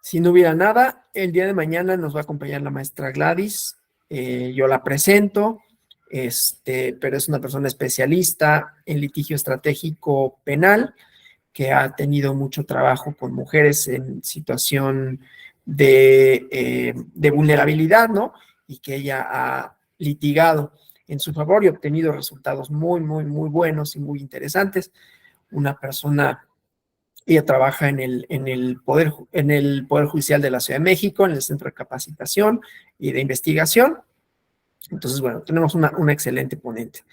Si no hubiera nada, el día de mañana nos va a acompañar la maestra Gladys. Yo la presento, pero es una persona especialista en litigio estratégico penal, que ha tenido mucho trabajo con mujeres en situación de vulnerabilidad, ¿no? Y que ella ha litigado en su favor y obtenido resultados muy, muy, muy buenos y muy interesantes. Una persona... Ella trabaja en el Poder Judicial de la Ciudad de México, en el Centro de Capacitación y de Investigación. Entonces, bueno, tenemos una excelente ponente.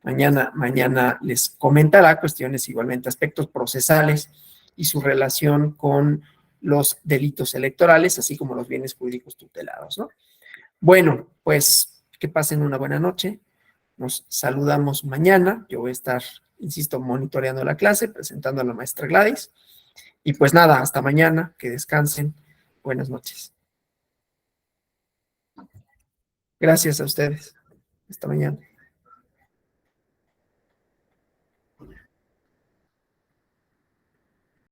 Mañana les comentará cuestiones igualmente, aspectos procesales y su relación con los delitos electorales, así como los bienes jurídicos tutelados, ¿no? Bueno, pues que pasen una buena noche. Nos saludamos mañana. Yo voy a estar, insisto, monitoreando la clase, presentando a la maestra Gladys. Y pues nada, hasta mañana, que descansen. Buenas noches. Gracias a ustedes. Hasta mañana.